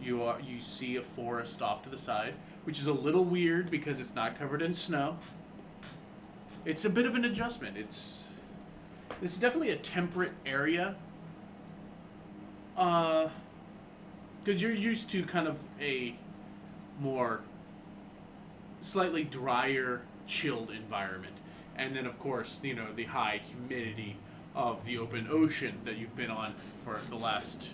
you see a forest off to the side, which is a little weird because it's not covered in snow. It's a bit of an adjustment. It's definitely a temperate area. because you're used to kind of a more slightly drier, chilled environment. And then, of course, the high humidity of the open ocean that you've been on for the last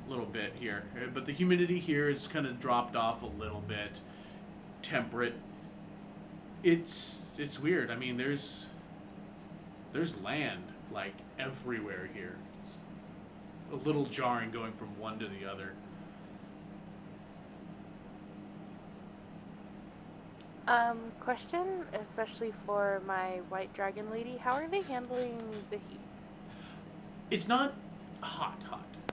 little bit here. But the humidity here is kind of dropped off a little bit, temperate. It's weird. I mean, there's land like everywhere here. It's a little jarring going from one to the other. Question, especially for my white dragon lady, how are they handling the heat? It's not hot.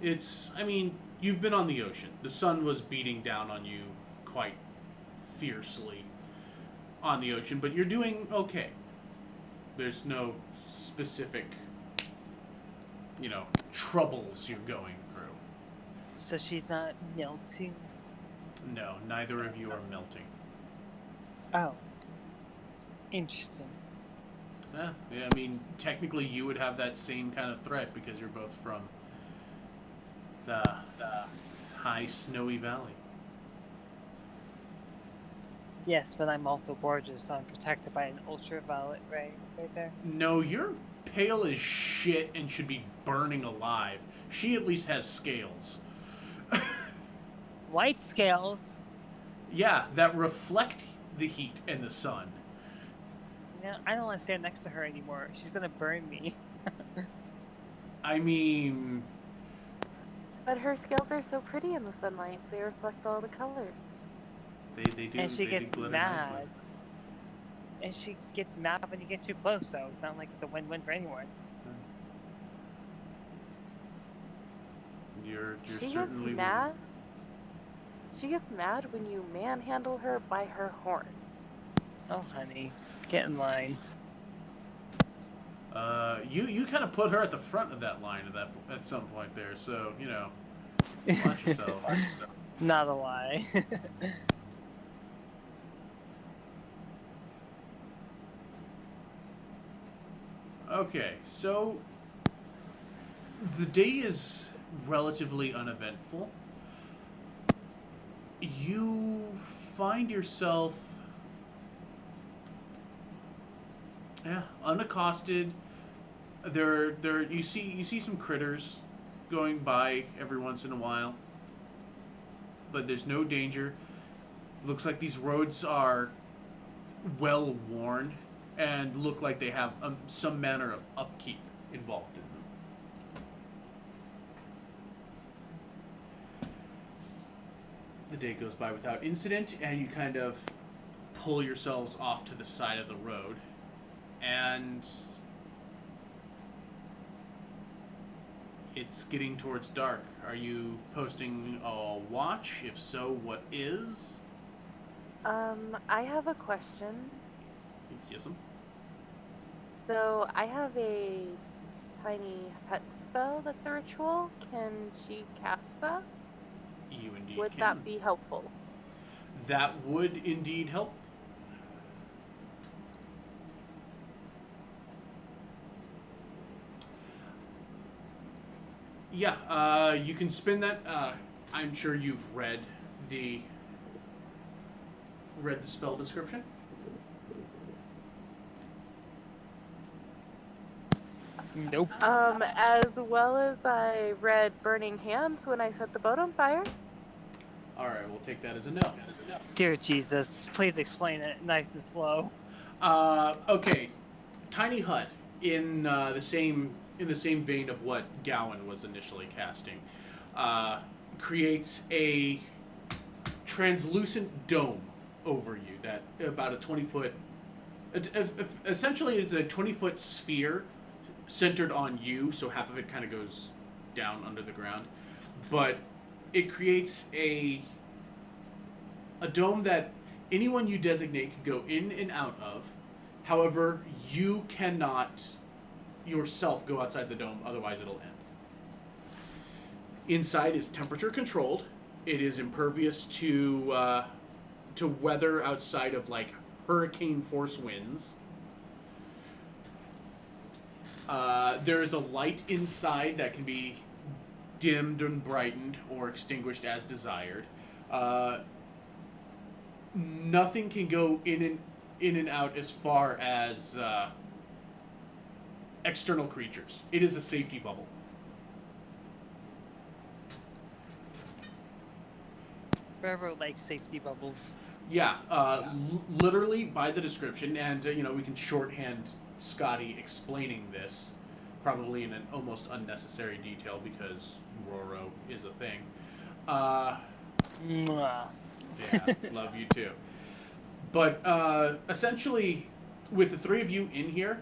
I mean, you've been on the ocean. The sun was beating down on you quite fiercely on the ocean, but you're doing okay. There's no specific, troubles you're going through. So she's not melting? No, neither of you are melting. Oh. Interesting. Yeah, I mean, technically you would have that same kind of threat because you're both from the high snowy valley. Yes, but I'm also gorgeous, so I'm protected by an ultraviolet ray right there. No, you're pale as shit and should be burning alive. She at least has scales. White scales? Yeah, that reflect the heat and the sun. No, I don't want to stand next to her anymore. She's gonna burn me. I mean... But her scales are so pretty in the sunlight. They reflect all the colors. They do. And she they gets do glitter mad. nicely. And she gets mad when you get too close, so it's not like it's a win-win for anyone. You're She gets certainly... mad. She gets mad when you manhandle her by her horn. Oh, honey. Get in line. You kind of put her at the front of that line at some point there, so, watch yourself. Not a lie. Okay, so the day is relatively uneventful. You find yourself, unaccosted. You see some critters going by every once in a while, but there's no danger. Looks like these roads are well worn and look like they have some manner of upkeep involved in them. The day goes by without incident, and you kind of pull yourselves off to the side of the road, and it's getting towards dark. Are you posting a watch? If so, what is? I have a question. Yes'm. So I have a tiny pet spell that's a ritual. Can she cast that? You indeed Would can. that be helpful? That would indeed help. Yeah, you can spin that. I'm sure you've read the spell description. Nope. As well as I read Burning Hands when I set the boat on fire. Alright, we'll take that as a no. Dear Jesus, please explain it nice and slow. Okay. Tiny hut in the same vein of what Gowan was initially casting, creates a translucent dome over you that about a 20-foot. Essentially, it's a 20-foot sphere centered on you, so half of it kind of goes down under the ground, but it creates a dome that anyone you designate can go in and out of. However, you cannot yourself go outside the dome, otherwise it'll end. Inside is temperature controlled. It is impervious to weather outside of like hurricane force winds. There is a light inside that can be dimmed and brightened or extinguished as desired. Nothing can go in and out as far as external creatures. It is a safety bubble. Forever like safety bubbles. Yeah, literally by the description, and we can shorthand Scotty explaining this, probably in an almost unnecessary detail because Roro is a thing. Mwah. Yeah, love you too. But essentially, with the three of you in here,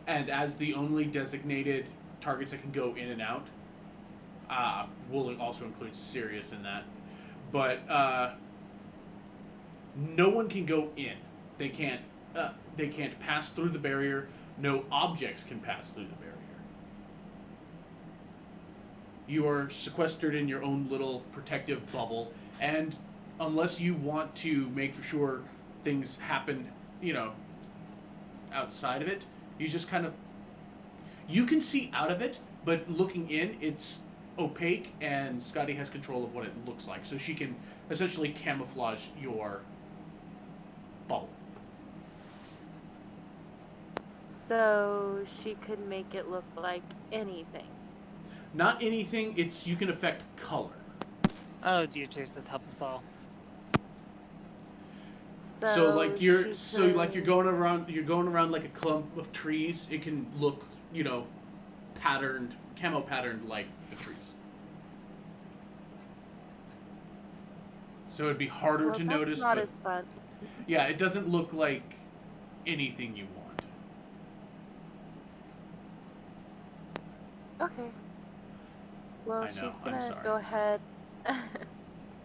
and as the only designated targets that can go in and out, we'll also include Sirius in that. But no one can go in. They can't. They can't pass through the barrier. No objects can pass through the barrier. You are sequestered in your own little protective bubble, and unless you want to make for sure things happen, outside of it, you just kind of... You can see out of it, but looking in, it's opaque, and Scotty has control of what it looks like, so she can essentially camouflage your bubble. So she could make it look like anything. Not anything, you can affect color. Oh, dear Jesus, help us all. So you're could... going around like a clump of trees. It can look, patterned, camo patterned like the trees. So it'd be harder to notice, not but as fun. yeah, it doesn't look like anything you want. Okay. Well, I know, she's I'm gonna sorry. go ahead.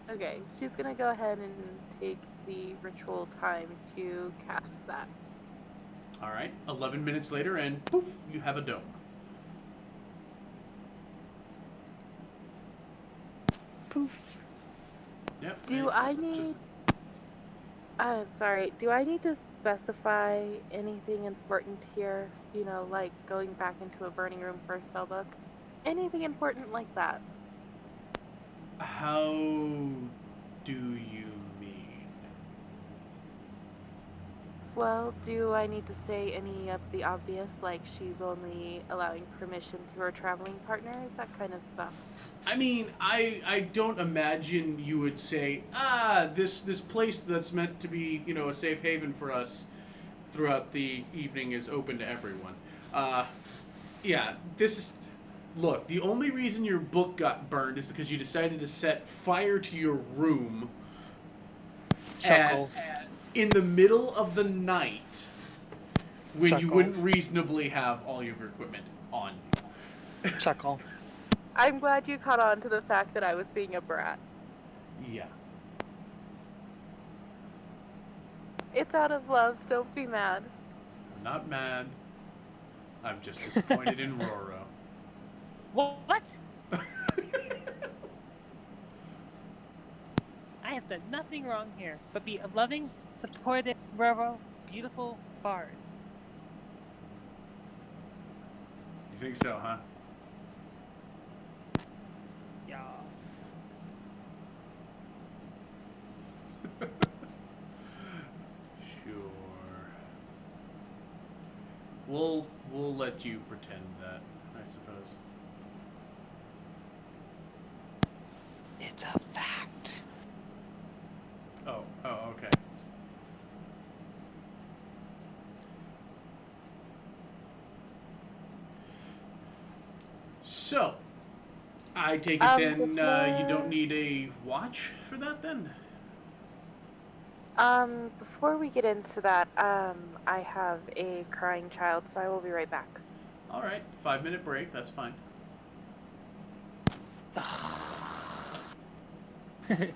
Okay, she's gonna go ahead and take the ritual time to cast that. All right, 11 minutes later, and poof, you have a dome. Poof. Yep. Do I need? Sorry. Do I need to specify anything important here? Like going back into a burning room for a spell book. Anything important like that? How do you mean? Well, do I need to say any of the obvious, like she's only allowing permission to her traveling partners, that kind of stuff? I mean, I don't imagine you would say, this place that's meant to be, a safe haven for us throughout the evening is open to everyone. Yeah, this is... Look, the only reason your book got burned is because you decided to set fire to your room Chuckles. in the middle of the night when you Chuckle. wouldn't reasonably have all your equipment on you. Chuckle. I'm glad you caught on to the fact that I was being a brat. Yeah. It's out of love, don't be mad. I'm not mad. I'm just disappointed in Roro. What? I have done nothing wrong here, but be a loving, supportive, Roro, beautiful bard. You think so, huh? Yeah. Sure. We'll let you pretend that, I suppose. It's a fact. Oh, okay. So, I take it then you don't need a watch for that then? Before we get into that, I have a crying child, so I will be right back. Alright, 5-minute break, that's fine.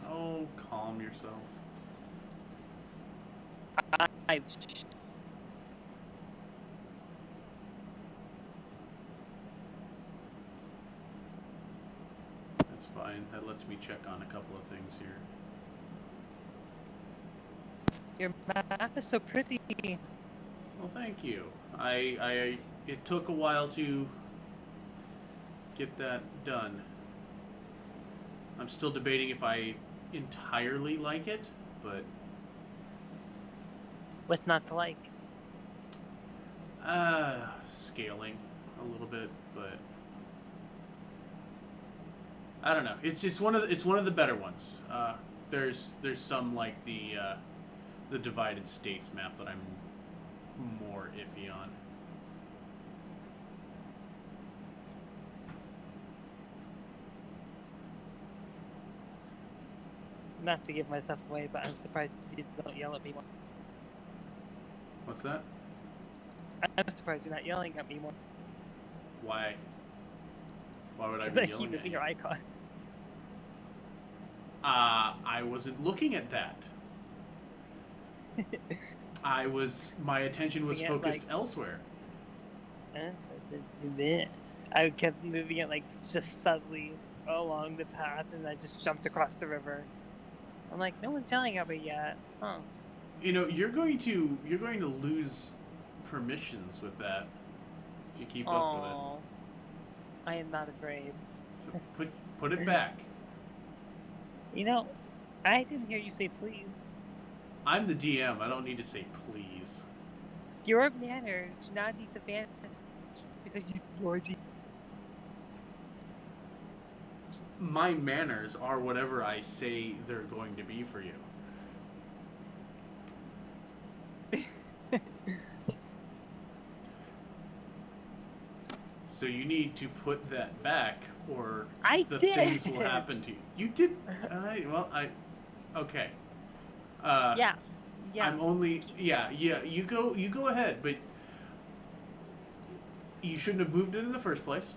Oh, calm yourself. I... That's fine. That lets me check on a couple of things here. Your map is so pretty. Well, thank you. It took a while to get that done. I'm still debating if I entirely like it, but What's not to like? scaling a little bit, but I don't know. It's one of the better ones. There's some like the divided states map that I'm more iffy on. Not to give myself away, but I'm surprised you don't yell at me more. What's that? I'm surprised you're not yelling at me more. Why? Why would I Because be I keep yelling at moving you? your icon. I wasn't looking at that. My attention was Yeah, focused like- elsewhere. I kept moving it like just subtly along the path, and I just jumped across the river. I'm like, no one's yelling at me yet. Huh. You know, you're going to lose permissions with that if you keep up with it. Aww. I am not afraid. So put it back. You know, I didn't hear you say please. I'm the DM. I don't need to say please. Your manners do not need to vanish because you're DM. My manners are whatever I say they're going to be for you. So you need to put that back, or I the did. things will happen to you. You did. Okay. Yeah. I'm only. Yeah. You go ahead, but you shouldn't have moved it in the first place.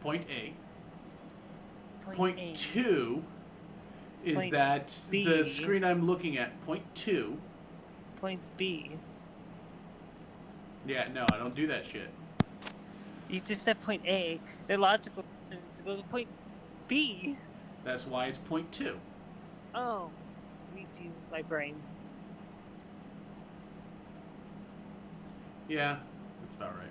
Point A. Point A. 2 is Point that B. the screen I'm looking at. Point 2. Point B. Yeah. No, I don't do that shit. You just said point A. The logical thing is to go to point B. That's why it's point 2. Oh, me too. My brain. Yeah, that's about right.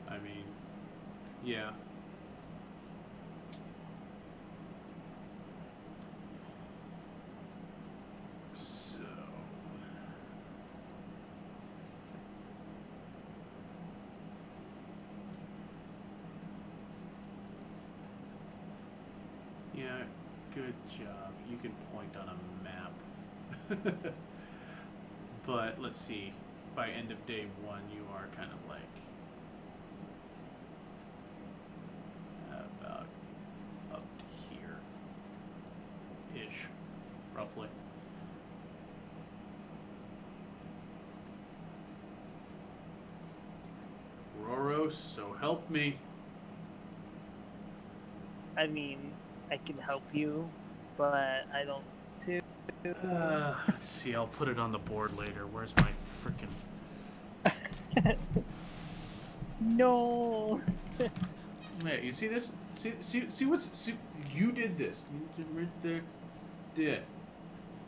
I mean, yeah. So, yeah, good job. You can point on a map. But let's see. By end of day 1, you are kind of like about up to here ish, roughly. Roros, so help me. I mean, I can help you, but I don't. Let's see. I'll put it on the board later. Where's my freaking? No. Hey, you see this? See what's? See, you did this. You did right there. Did.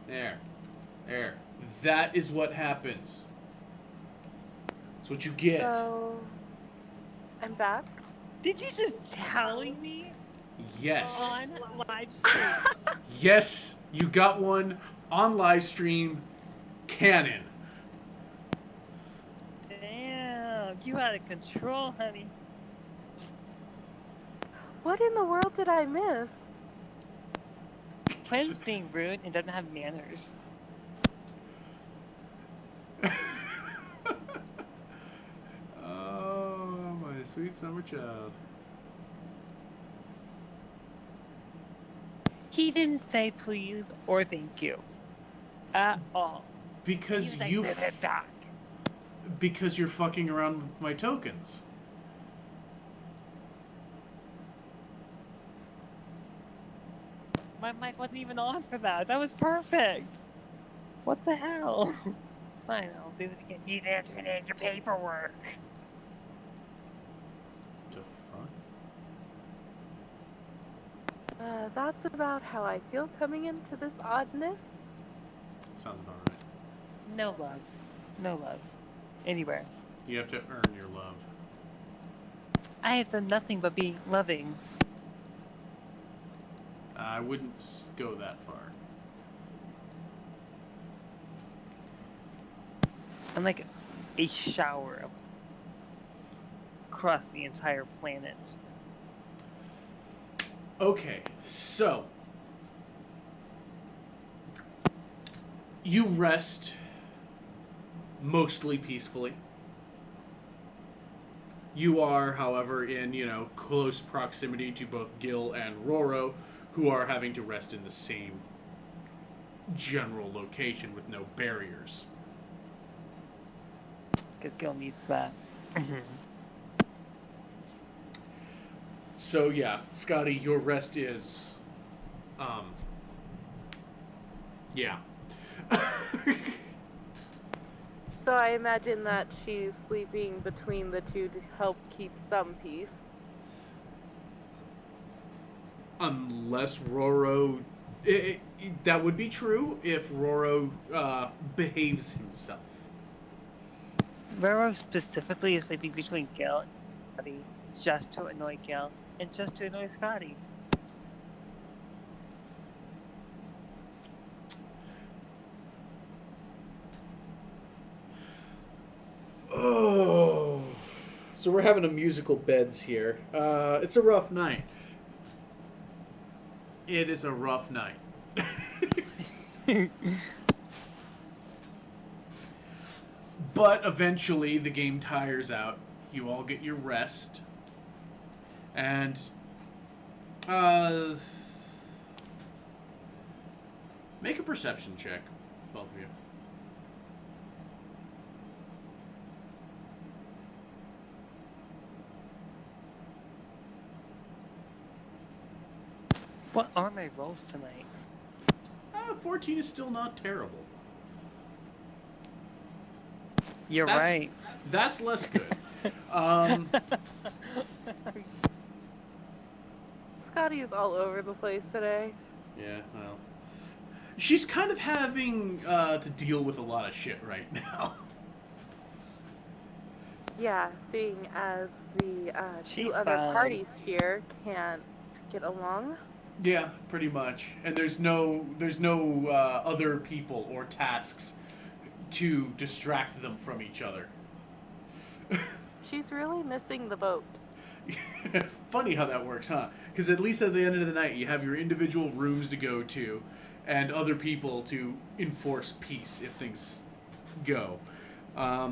There. That is what happens. That's what you get. So, I'm back. Did you just telling me Yes. on live stream? Yes, you got one on live stream. Canon. Damn, you out of control, honey. What in the world did I miss? Quinn's being rude and doesn't have manners. Oh, my sweet summer child. He didn't say please or thank you. At all. Because He was like, you. "Give it back." Because you're fucking around with my tokens. My mic wasn't even on for that. That was perfect. What the hell? Fine, I'll do it again. You didn't turn in your paperwork. The fuck? That's about how I feel coming into this oddness. Sounds about right. No love. No love. Anywhere. You have to earn your love. I have done nothing but be loving. I wouldn't go that far. I'm like a shower across the entire planet. Okay, so you rest mostly peacefully. You are, however, in, close proximity to both Gil and Roro, who are having to rest in the same general location with no barriers. Because Gil needs that. So yeah, Scotty, your rest is, yeah. So I imagine that she's sleeping between the two to help keep some peace. Unless Roro, that would be true if Roro behaves himself. Roro specifically is sleeping between Gil and Scotty just to annoy Gil and just to annoy Scotty. Oh, so we're having a musical beds here. It's a rough night. It is a rough night. But eventually the game tires out. You all get your rest. And make a perception check, both of you. What are my rolls tonight? 14 is still not terrible. You're That's- right. That's less good. Scotty is all over the place today. Yeah, well. She's kind of having to deal with a lot of shit right now. Yeah, seeing as the two She's other fine. parties here can't get along. Yeah, pretty much. And there's no other people or tasks to distract them from each other. She's really missing the boat. Funny how that works, huh? Because at least at the end of the night, you have your individual rooms to go to and other people to enforce peace if things go. But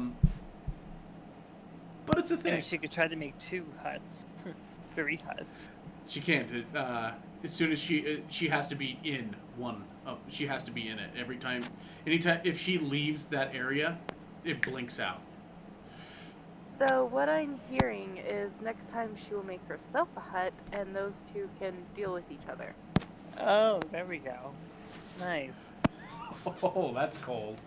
it's a thing. Maybe she could try to make 2 huts. 3 huts. She can't. As soon as she has to be in one. She has to be in it every time. Anytime if she leaves that area, it blinks out. So what I'm hearing is next time she will make herself a hut and those two can deal with each other. Oh, there we go. Nice. Oh, that's cold.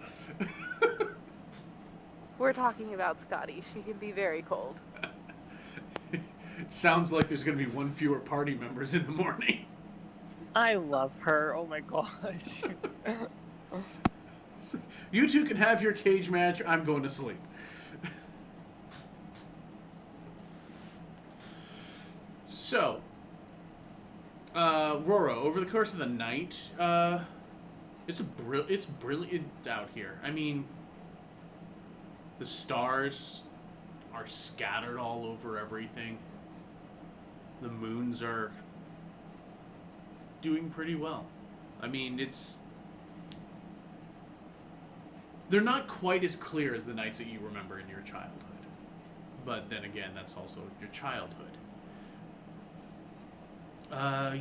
We're talking about Scotty. She can be very cold. It sounds like there's going to be one fewer party members in the morning. I love her. Oh my gosh. You two can have your cage match. I'm going to sleep. So, Roro, over the course of the night, it's brilliant out here. I mean, the stars are scattered all over everything. The moons are doing pretty well. I mean, they're not quite as clear as the nights that you remember in your childhood. But then again, that's also your childhood.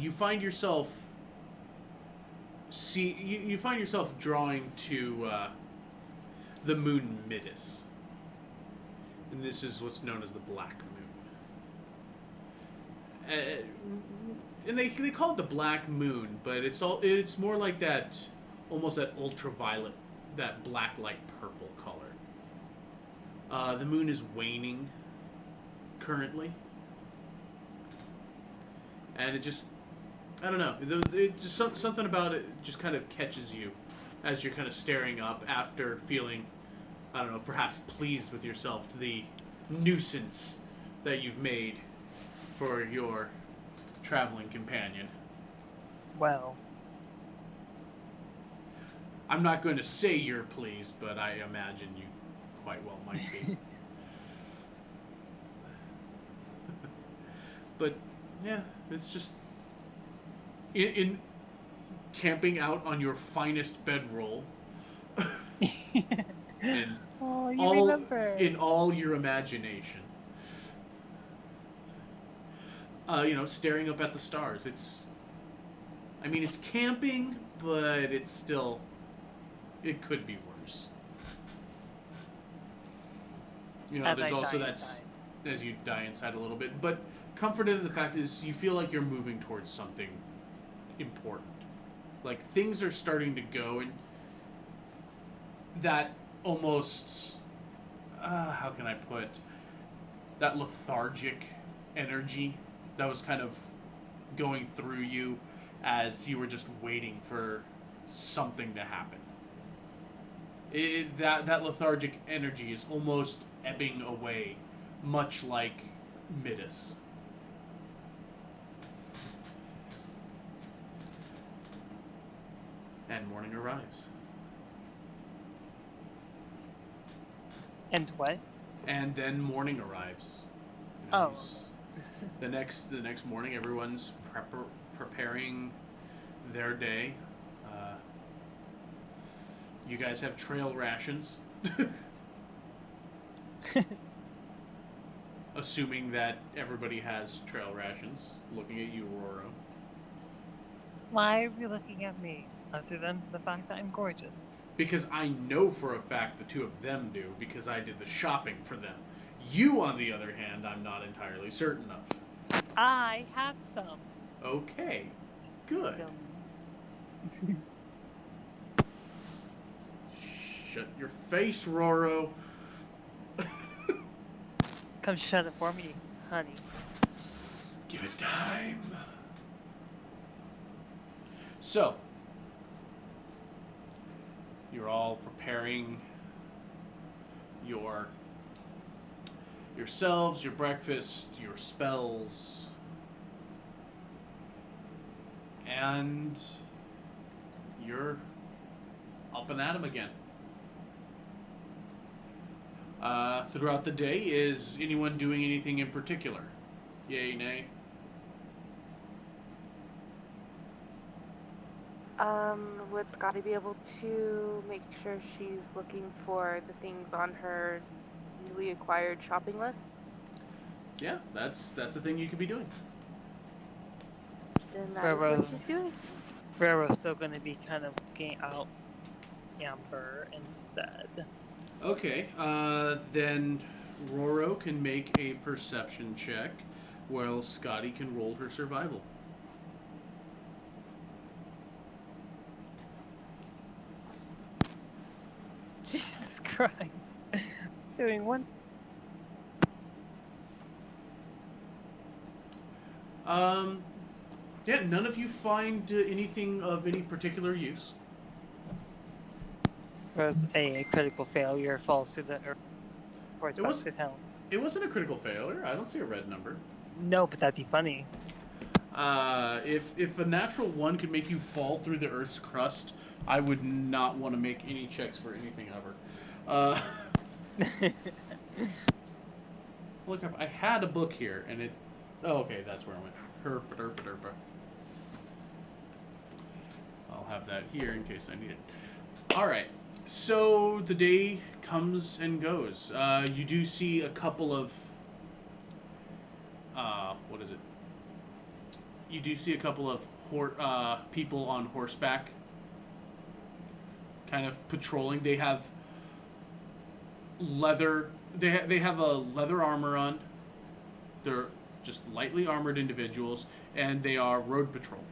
You find yourself you find yourself drawing to the moon Midas, and this is what's known as the Black Moon. And they call it the Black Moon, but it's more like that, almost that ultraviolet, that black light purple color. The moon is waning currently. And it just, I don't know, it just something about it just kind of catches you as you're kind of staring up after feeling I don't know, perhaps pleased with yourself to the nuisance that you've made for your traveling companion. Well, I'm not going to say you're pleased, but I imagine you quite well might be. But yeah, it's just in camping out on your finest bedroll, and oh, you all remember. in all your imagination. Staring up at the stars. I mean, it's camping, but it's still, it could be worse. As There's I also die that inside. as you die inside a little bit, but comforted in the fact is you feel like you're moving towards something important. Like things are starting to go, and that almost, how can I put, that lethargic energy that was kind of going through you as you were just waiting for something to happen. That lethargic energy is almost ebbing away, much like Midas. And morning arrives. And what? And then morning arrives. Oh. The next morning, everyone's preparing their day. You guys have trail rations. Assuming that everybody has trail rations. Looking at you, Roro. Why are we looking at me? Other than the fact that I'm gorgeous. Because I know for a fact the two of them do, because I did the shopping for them. You, on the other hand, I'm not entirely certain of. I have some. Okay, good. Shut your face, Roro. Come shut it for me, honey. Give it time. So, you're all preparing yourselves, your breakfast, your spells, and you're up and at 'em again. Throughout the day, is anyone doing anything in particular? Yay, nay? Would Scotty be able to make sure she's looking for the things on her newly acquired shopping list? Yeah, that's a thing you could be doing. Then that is what she's doing. Raro's still going to be kind of looking out Amber instead. Okay, then Roro can make a perception check, while Scotty can roll her survival. Jesus Christ. Doing one. Yeah, none of you find anything of any particular use. Was a critical failure falls to the earth. Towards back to town. It wasn't a critical failure. I don't see a red number. No, but that'd be funny. If a natural 1 could make you fall through the Earth's crust, I would not want to make any checks for anything ever. Look up. I had a book here, and it. Oh, okay, that's where I went. Herpa. I'll have that here in case I need it. All right. So the day comes and goes. You do see a couple of. What is it? You do see a couple of people on horseback, kind of patrolling. They have leather. They have a leather armor on. They're just lightly armored individuals, and they are road patrol.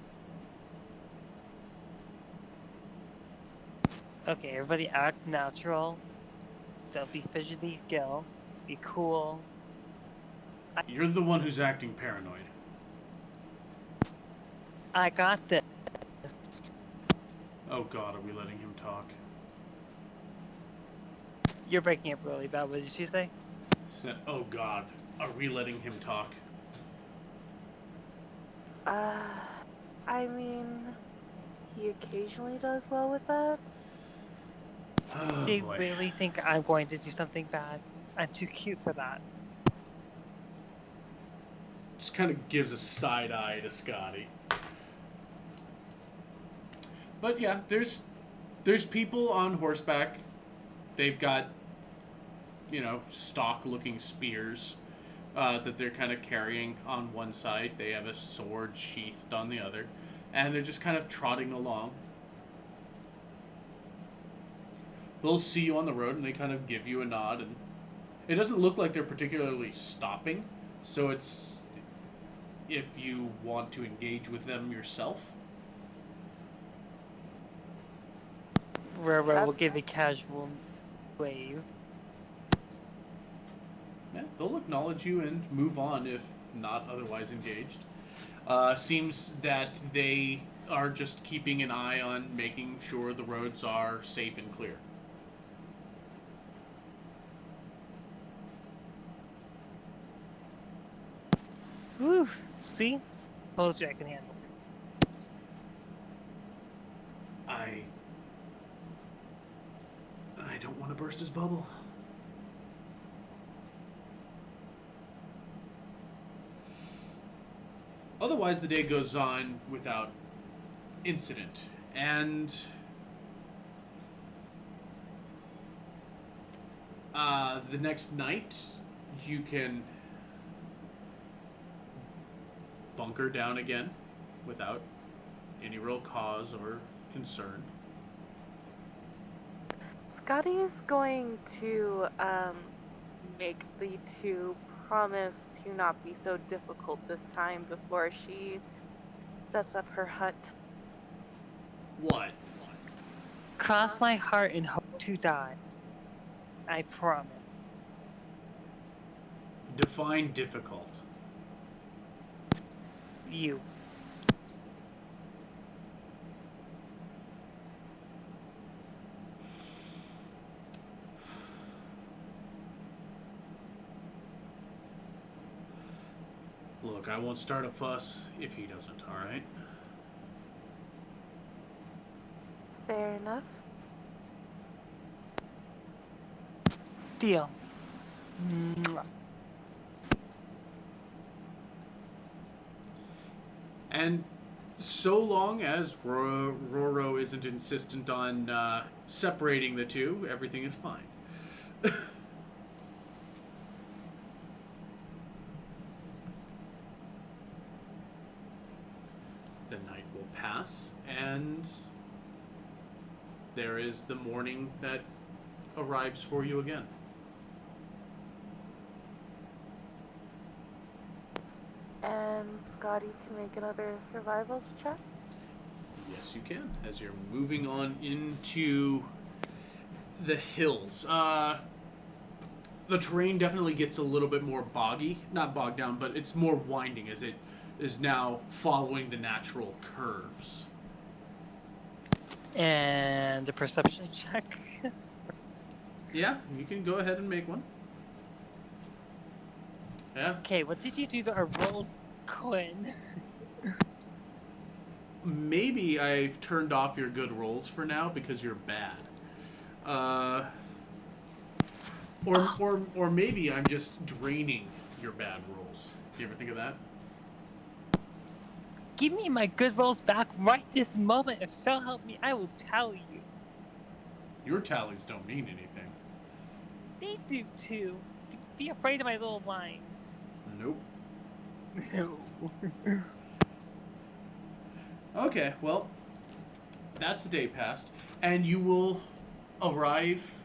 Okay, everybody act natural. Don't be fidgety, Gil. Be cool. You're the one who's acting paranoid. I got this. Oh God, are we letting him talk? You're breaking up really bad. What did she say? She said, "Oh God, are we letting him talk?" Uh, I mean, he occasionally does well with that. Oh They boy. really think I'm going to do something bad. I'm too cute for that. Just kind of gives a side eye to Scotty. But yeah, there's people on horseback. They've got, stock looking spears that they're kind of carrying on one side. They have a sword sheathed on the other. And they're just kind of trotting along. They'll see you on the road and they kind of give you a nod. And it doesn't look like they're particularly stopping. So it's if you want to engage with them yourself. Roro will give a casual wave. Yeah, they'll acknowledge you and move on if not otherwise engaged. Seems that they are just keeping an eye on making sure the roads are safe and clear. Whew. See? Told you I can handle it. I don't want to burst his bubble. Otherwise, the day goes on without incident. And the next night, you can bunker down again without any real cause or concern. Scotty's going to make the two promise to not be so difficult this time before she sets up her hut. What? Cross my heart and hope to die. I promise. Define difficult. You. Look, I won't start a fuss if he doesn't, alright? Fair enough. Deal. Mwah. And so long as Roro isn't insistent on separating the two, everything is fine. The night will pass, and there is the morning that arrives for you again. And Scotty can make another survivals check. Yes, you can, as you're moving on into the hills. The terrain definitely gets a little bit more boggy. Not bogged down, but it's more winding as it is now following the natural curves. And a perception check. Yeah, you can go ahead and make one. Yeah. Okay, what did you do to our roll, Quinn? Maybe I've turned off your good rolls for now because you're bad. Or maybe I'm just draining your bad rolls. Do you ever think of that? Give me my good rolls back right this moment. If so help me, I will tell you. Your tallies don't mean anything. They do too. Be afraid of my little line. Nope. No. Okay, well, that's a day past, and you will arrive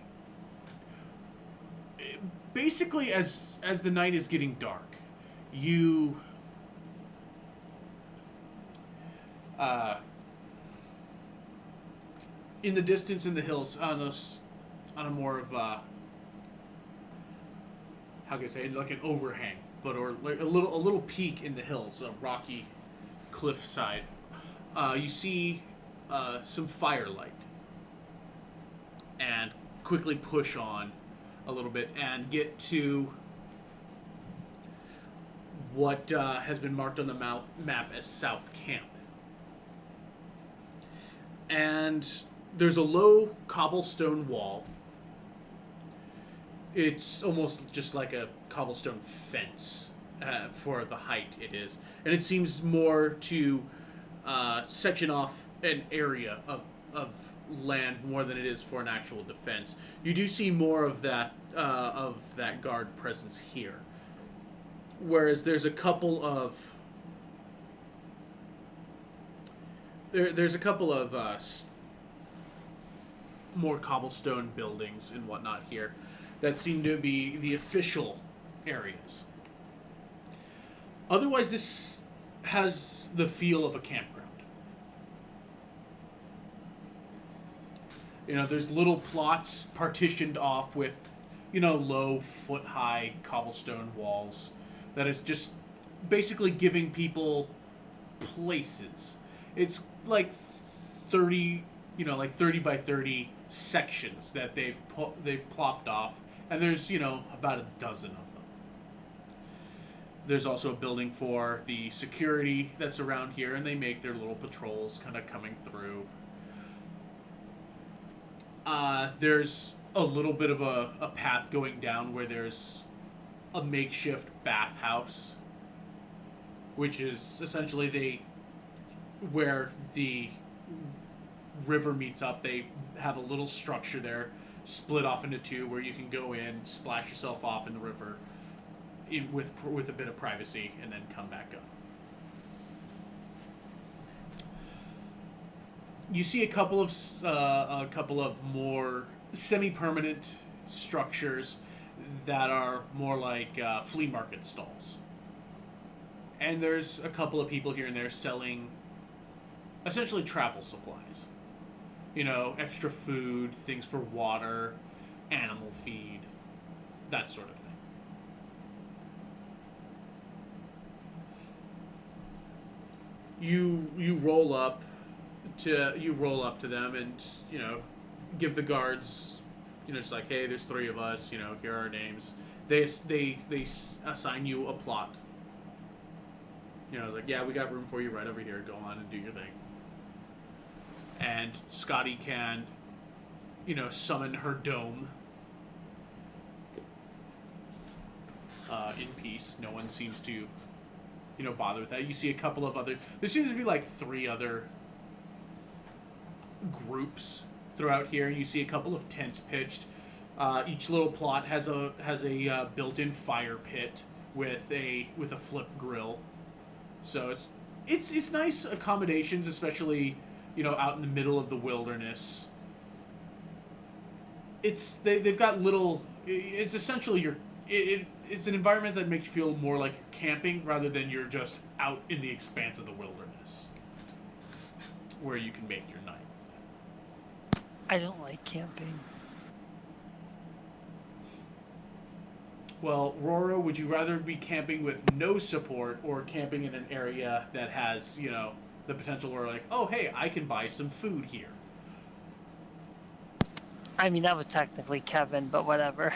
basically as the night is getting dark. You in the distance in the hills on a more of how can I say, like an overhang, but or like a little peak in the hills, a rocky cliffside. You see some firelight and quickly push on a little bit and get to what has been marked on the map as South Camp. And there's a low cobblestone wall. It's almost just like a cobblestone fence for the height it is. And it seems more to section off an area of land more than it is for an actual defense. You do see more of that guard presence here. Whereas there's a couple of more cobblestone buildings and whatnot here that seem to be the official areas. Otherwise, this has the feel of a campground. There's little plots partitioned off with, low, foot-high cobblestone walls that is just basically giving people places. It's like 30 by 30 sections that they've plopped off, and there's, about a dozen of them. There's also a building for the security that's around here, and they make their little patrols kind of coming through. There's a little bit of a path going down where there's a makeshift bathhouse, which is essentially where the river meets up. They have a little structure there, split off into two, where you can go in, splash yourself off in the river, with a bit of privacy, and then come back up. You see a couple of more semi-permanent structures that are more like flea market stalls. And there's a couple of people here and there selling essentially travel supplies. Extra food, things for water, animal feed, that sort of thing. You roll up to them and, give the guards, just like, hey, there's 3 of us, here are our names. They assign you a plot. It's like, yeah, we got room for you right over here. Go on and do your thing. And Scotty can, summon her dome in peace. No one seems to, bother with that. You see a couple of other... There seems to be like 3 other groups throughout here. You see a couple of tents pitched. Each little plot has a built-in fire pit with a flip grill. So it's nice accommodations, especially out in the middle of the wilderness. They've got little. It's essentially it's an environment that makes you feel more like camping rather than you're just out in the expanse of the wilderness, where you can make your night. I don't like camping. Well, Roro, would you rather be camping with no support or camping in an area that has, the potential where, like, oh, hey, I can buy some food here? I mean, that was technically Kevin, but whatever.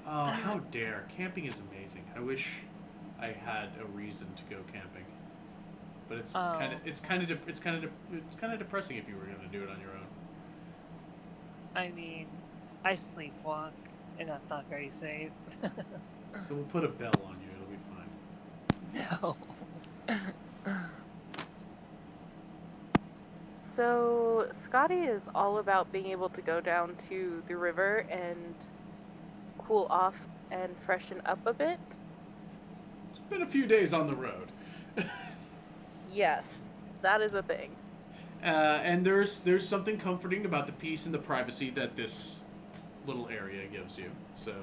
Oh, how dare. Camping is amazing. I wish I had a reason to go camping. But it's kind of depressing if you were going to do it on your own. I mean, I sleepwalk, and that's not very safe. So we'll put a bell on you. It'll be fine. No. So Scotty is all about being able to go down to the river and cool off and freshen up a bit. It's been a few days on the road. Yes, that is a thing. And there's something comforting about the peace and the privacy that this little area gives you. So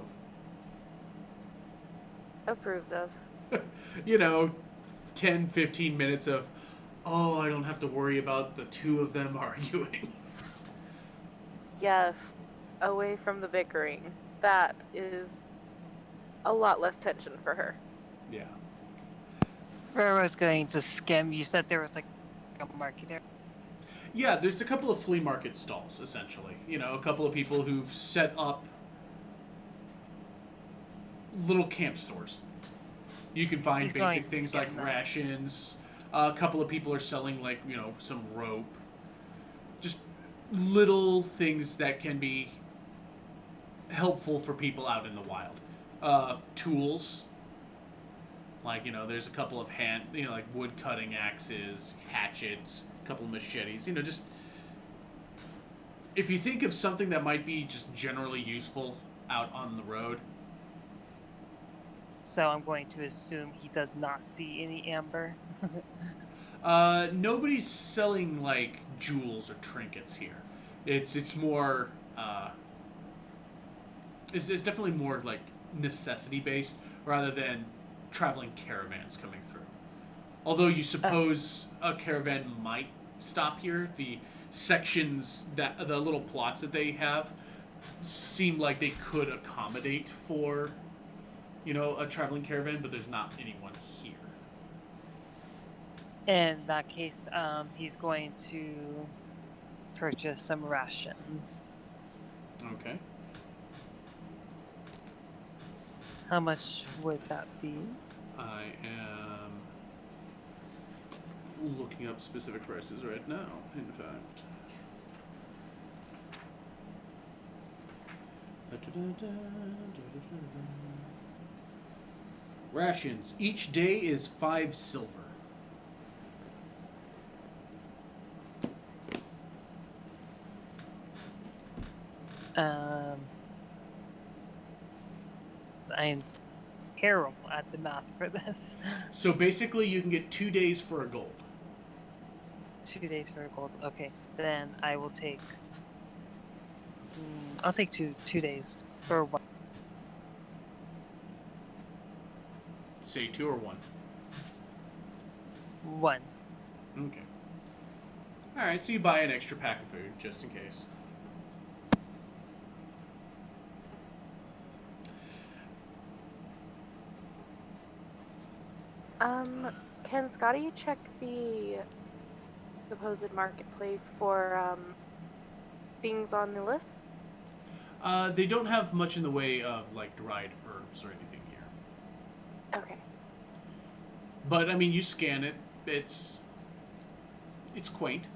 Approves of. 10, 15 minutes of, oh, I don't have to worry about the 2 of them arguing. Yes, away from the bickering. That is a lot less tension for her. Yeah. Where I was going to skim, you said there was like a market there. Yeah, there's a couple of flea market stalls, essentially. A couple of people who've set up little camp stores. You can find He's going basic to things like scan that. rations. A couple of people are selling, like, some rope. Just little things that can be helpful for people out in the wild. Tools. Like, there's a couple of like wood cutting axes, hatchets, a couple of machetes. Just if you think of something that might be just generally useful out on the road. So I'm going to assume he does not see any amber. Nobody's selling like jewels or trinkets here. It's more it's definitely more like necessity based rather than traveling caravans coming through. Although you suppose a caravan might stop here, the sections that the little plots that they have seem like they could accommodate for a traveling caravan, but there's not anyone here. In that case, he's going to purchase some rations. Okay. How much would that be? I am looking up specific prices right now, in fact. Rations. Each day is 5 silver. I'm terrible at the math for this. So basically, you can get 2 days for a gold. 2 days for gold. Okay, then I will take. I'll take two days for one. Say 2 or 1. One. Okay. All right, so you buy an extra pack of food just in case. Can Scotty check the supposed marketplace for things on the list? They don't have much in the way of like dried herbs or anything here. Okay. But I mean, you scan it. It's quaint.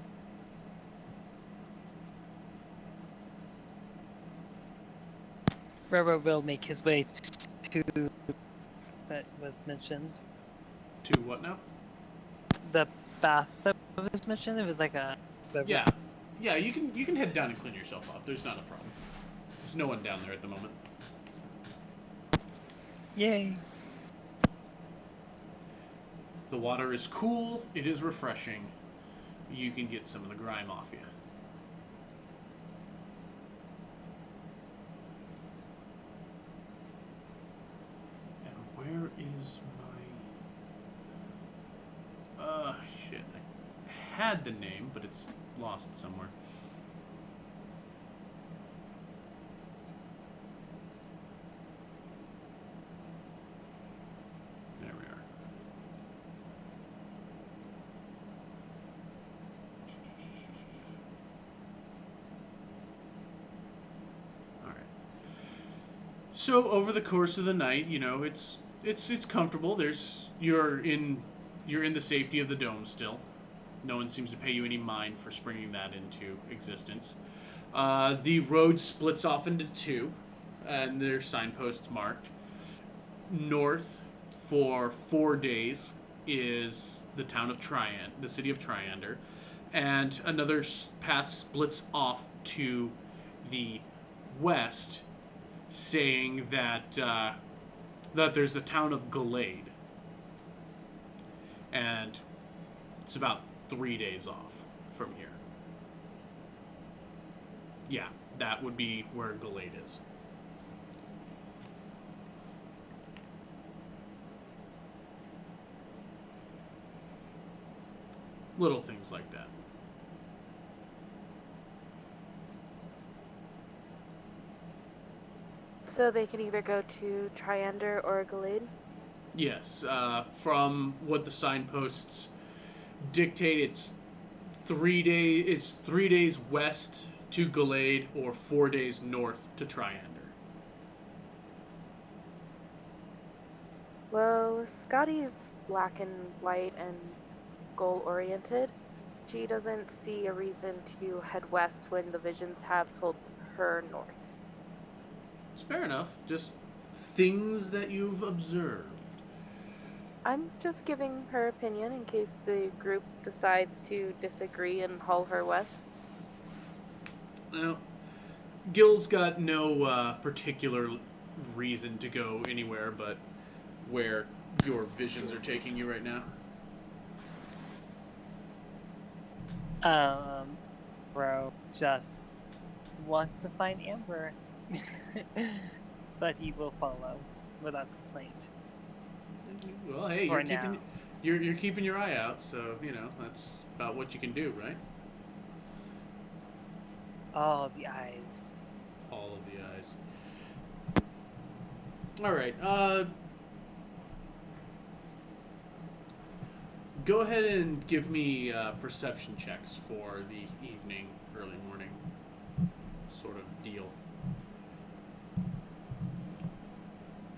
Roro will make his way to that was mentioned. To what now? The bath that was mentioned. It was like a. Yeah. You can head down and clean yourself up. There's not a problem. There's no one down there at the moment. Yay. The water is cool. It is refreshing. You can get some of the grime off you. And where is my... shit. I had the name, but it's lost somewhere. There we are. All right. So over the course of the night, it's comfortable. You're in the safety of the dome still. No one seems to pay you any mind for springing that into existence. The road splits off into 2, and there's signposts marked. North for 4 days is the town of the city of Triander, and another path splits off to the west, saying that there's the town of Glade, and it's about 3 days off from here. Yeah, that would be where Glade is. Little things like that. So they can either go to Triander or Glade? Yes, from what the signposts dictate, it's 3 days. It's 3 days west to Glade or 4 days north to Triander. Well, Scotty is black and white and goal oriented. She doesn't see a reason to head west when the visions have told her north. It's fair enough. Just things that you've observed. I'm just giving her opinion in case the group decides to disagree and haul her west. Now, Gil's got no particular reason to go anywhere but where your visions are taking you right now. Bro just wants to find Amber. But he will follow without complaint. Well, hey, For now. you're keeping your eye out, so that's about what you can do, right? All the eyes. All of the eyes. All right. Go ahead and give me perception checks for the evening, early morning sort of deal.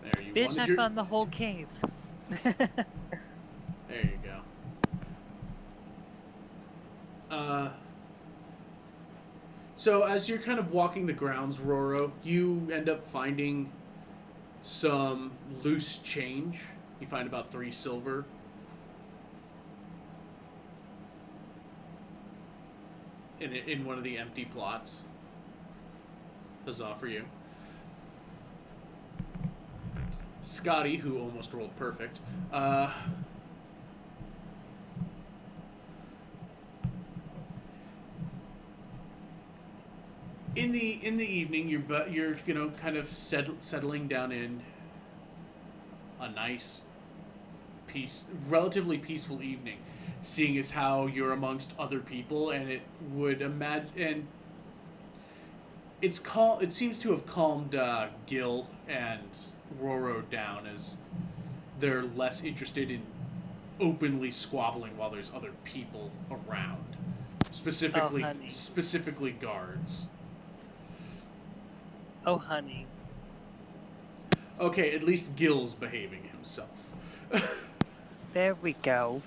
There, you Bitch, wanted I your... found the whole cave. There you go. So as you're kind of walking the grounds, Roro, you end up finding some loose change. You find about 3 silver. In one of the empty plots. Huzzah for you. Scotty, who almost rolled perfect, in the evening, you're kind of settling down in a nice, relatively peaceful evening, seeing as how you're amongst other people, and it would imagine, and it seems to have calmed Gil and Roro down, as they're less interested in openly squabbling while there's other people around, specifically guards. Oh, honey. Okay, at least Gil's behaving himself. There we go.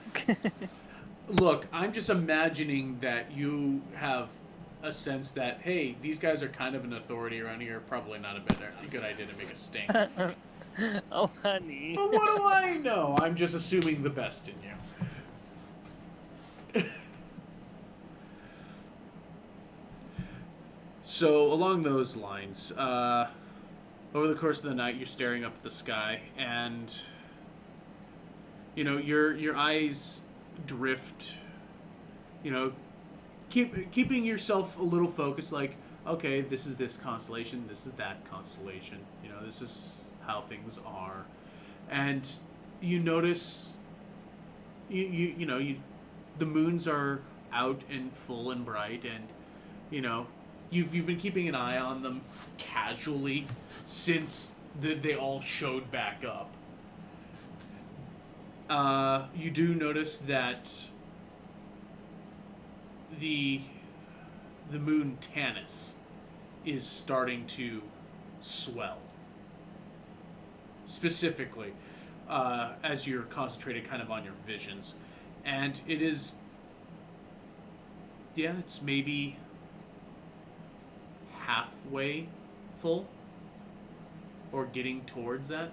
Look, I'm just imagining that you have a sense that, hey, these guys are kind of an authority around here. Probably not a good idea to make a stink. Oh, honey. But what do I know? I'm just assuming the best in you. So, along those lines, over the course of the night, you're staring up at the sky, and your eyes drift. Keeping yourself a little focused, like, okay, this is this constellation, this is that constellation. This is how things are, and you notice, the moons are out and full and bright, and you've been keeping an eye on them casually since they all showed back up. You do notice that the moon Tanis is starting to swell. Specifically, as you're concentrated kind of on your visions. And it is... Yeah, it's maybe halfway full. Or getting towards that.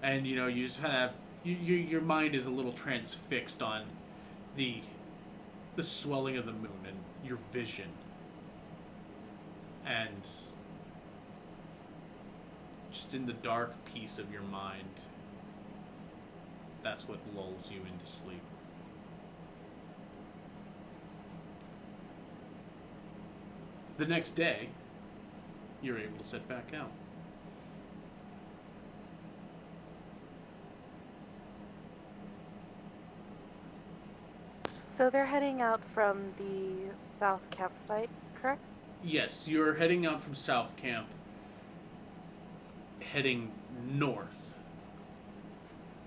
And, you just kind of... Your mind is a little transfixed on the swelling of the moon and your vision. And just in the dark peace of your mind, that's what lulls you into sleep. The next day, you're able to set back out. So they're heading out from the south campsite, correct? Yes, you're heading out from South Camp, heading north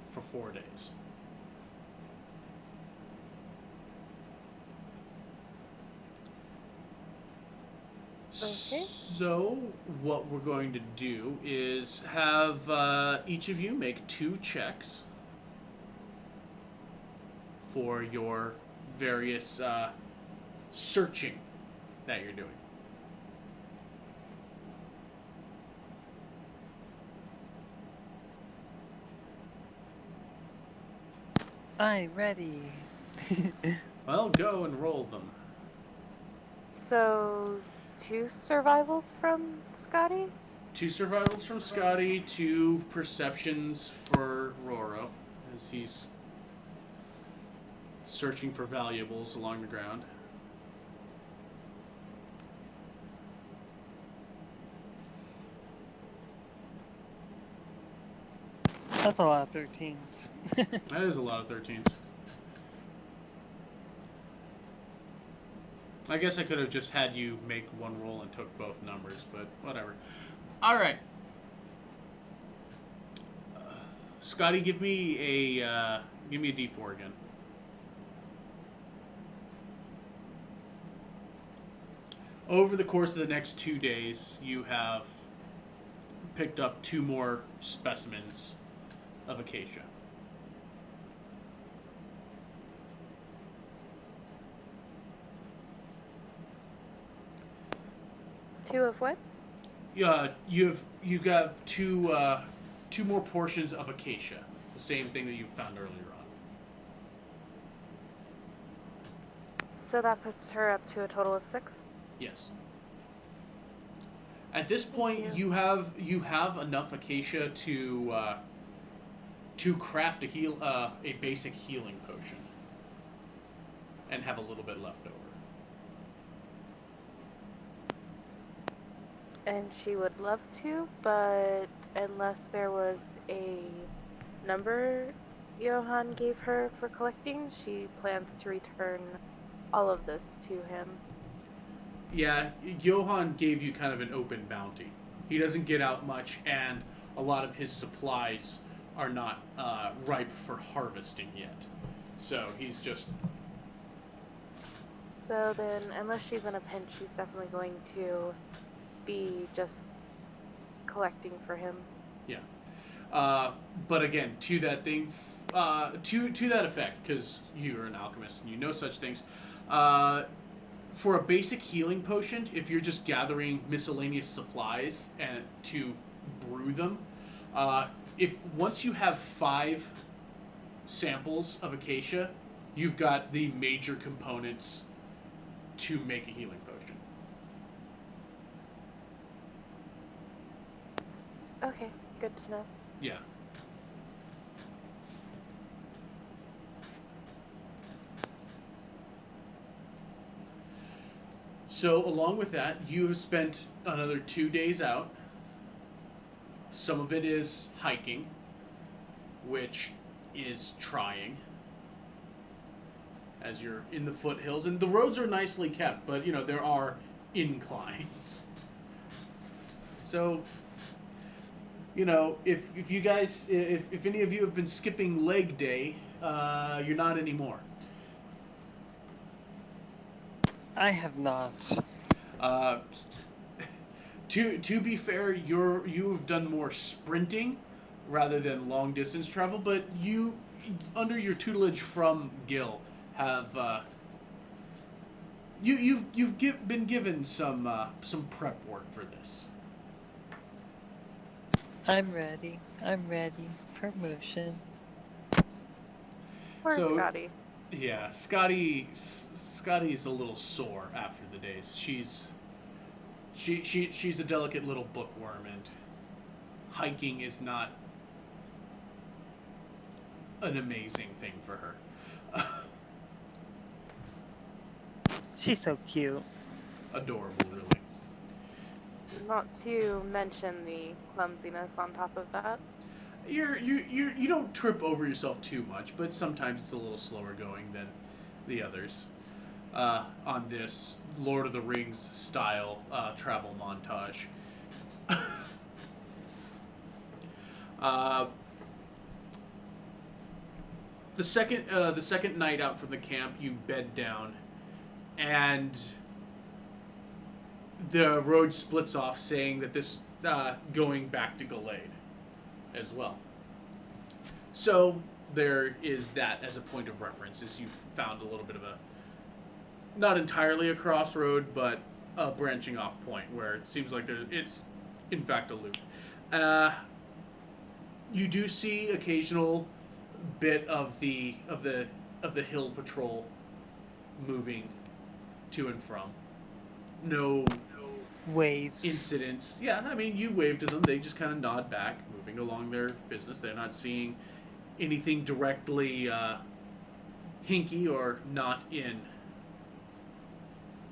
for 4 days. Okay. So, what we're going to do is have each of you make 2 checks for your various searching that you're doing. I'm ready. Well, go and roll them. So, 2 survivals from Scotty? 2 survivals from Scotty, 2 perceptions for Roro, as he's searching for valuables along the ground. That's a lot of 13s. That is a lot of 13s. I guess I could have just had you make one roll and took both numbers, but whatever. All right. Scotty, give me a D4 again. Over the course of the next 2 days, you have picked up 2 more specimens of acacia. Two of what? You got 2 more portions of acacia, the same thing that you found earlier on. So that puts her up to a total of 6. Yes. At this point, you have enough acacia to craft a basic healing potion, and have a little bit left over. And she would love to, but unless there was a number Johann gave her for collecting, she plans to return all of this to him. Yeah, Johann gave you kind of an open bounty. He doesn't get out much, and a lot of his supplies are not ripe for harvesting yet. So he's just... So then, unless she's in a pinch, she's definitely going to be just collecting for him. Yeah. But again, to that thing, to that effect, because you're an alchemist and you know such things, for a basic healing potion, if you're just gathering miscellaneous supplies and to brew them, if once you have 5 samples of acacia, you've got the major components to make a healing potion. Okay, good to know. Yeah. So, along with that, you have spent another 2 days out. Some of it is hiking, which is trying, as you're in the foothills. And the roads are nicely kept, but, there are inclines. So, if you guys, if any of you have been skipping leg day, you're not anymore. I have not. To be fair, you have done more sprinting rather than long distance travel, but you, under your tutelage from Gil, have you've been given some prep work for this. I'm ready. I'm ready. Promotion. Poor So- Scotty. Yeah, Scotty's a little sore after the days. She's a delicate little bookworm, and hiking is not an amazing thing for her. She's so cute. Adorable, really. Not to mention the clumsiness on top of that. You don't trip over yourself too much, but sometimes it's a little slower going than the others. On this Lord of the Rings style travel montage. The second night out from the camp, you bed down, and the road splits off, saying that this going back to Gallade as well. So there is that as a point of reference, as you've found a little bit of a, not entirely a crossroad, but a branching off point where it seems like it's in fact a loop. You do see occasional bit of the hill patrol moving to and from. No Waves. incidents. Yeah, I mean, you wave to them. They just kind of nod back, moving along their business. They're not seeing anything directly hinky or not in.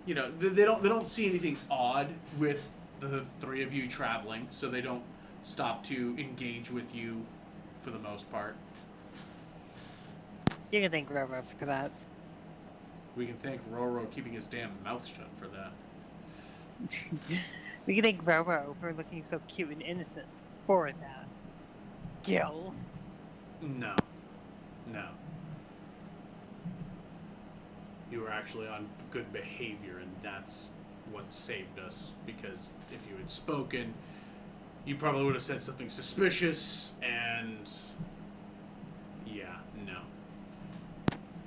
You know, they don't see anything odd with the three of you traveling, so they don't stop to engage with you for the most part. You can thank Roro for that. We can thank Roro keeping his damn mouth shut for that. We can thank Roro for looking so cute and innocent for that. Gil. No. You were actually on good behavior, and that's what saved us. Because if you had spoken, you probably would have said something suspicious, and yeah, no.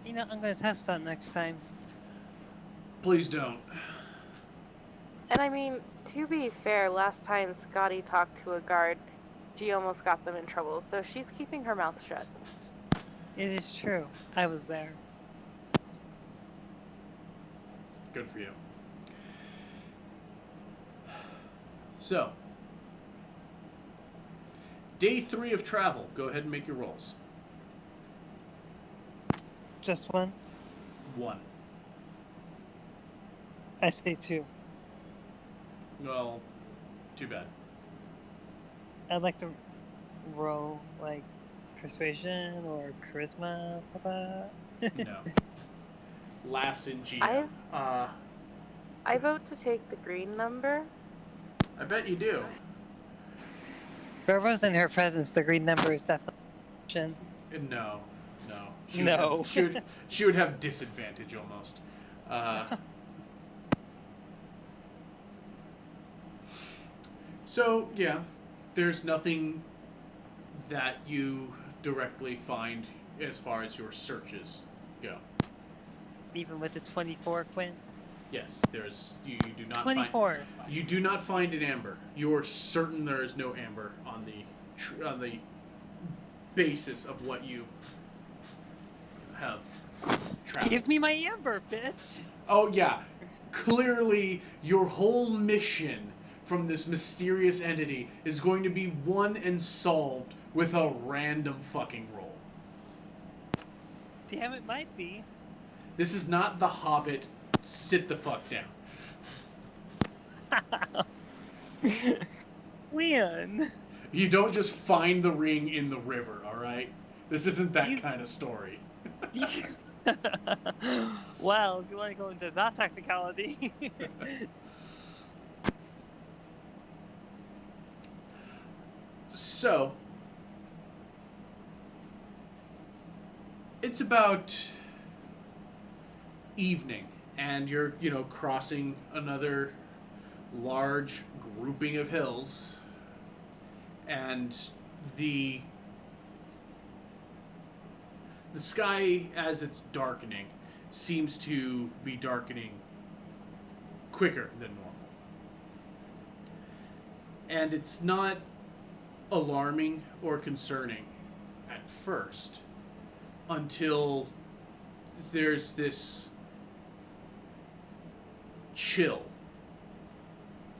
You know, I'm gonna test that next time. Please don't. And I mean, to be fair, last time Scotty talked to a guard, she almost got them in trouble, so she's keeping her mouth shut. It is true. I was there. Good for you. So, day 3 of travel. Go ahead and make your rolls. Just one? 1. I say 2. Well, too bad. I'd like to roll, like, persuasion or charisma for that. No. Laughs in GM. I vote to take the green number. I bet you do. Roro's in her presence, the green number is definitely. No. No. She would have disadvantage almost. So, yeah, there's nothing that you directly find as far as your searches go. Even with the 24, Quinn? Yes, you do not 24. You do not find an amber. You're certain there is no amber on the basis of what you have traveled. Give me my amber, bitch! Oh yeah, clearly your whole mission from this mysterious entity is going to be won and solved with a random fucking roll. Damn, it might be. This is not The Hobbit. Sit the fuck down. When? You don't just find the ring in the river, alright? This isn't that kind of story. Well, if you want to go into that technicality. So, it's about evening, and you're, crossing another large grouping of hills, and the sky, as it's darkening, seems to be darkening quicker than normal. And it's not alarming or concerning at first until there's this chill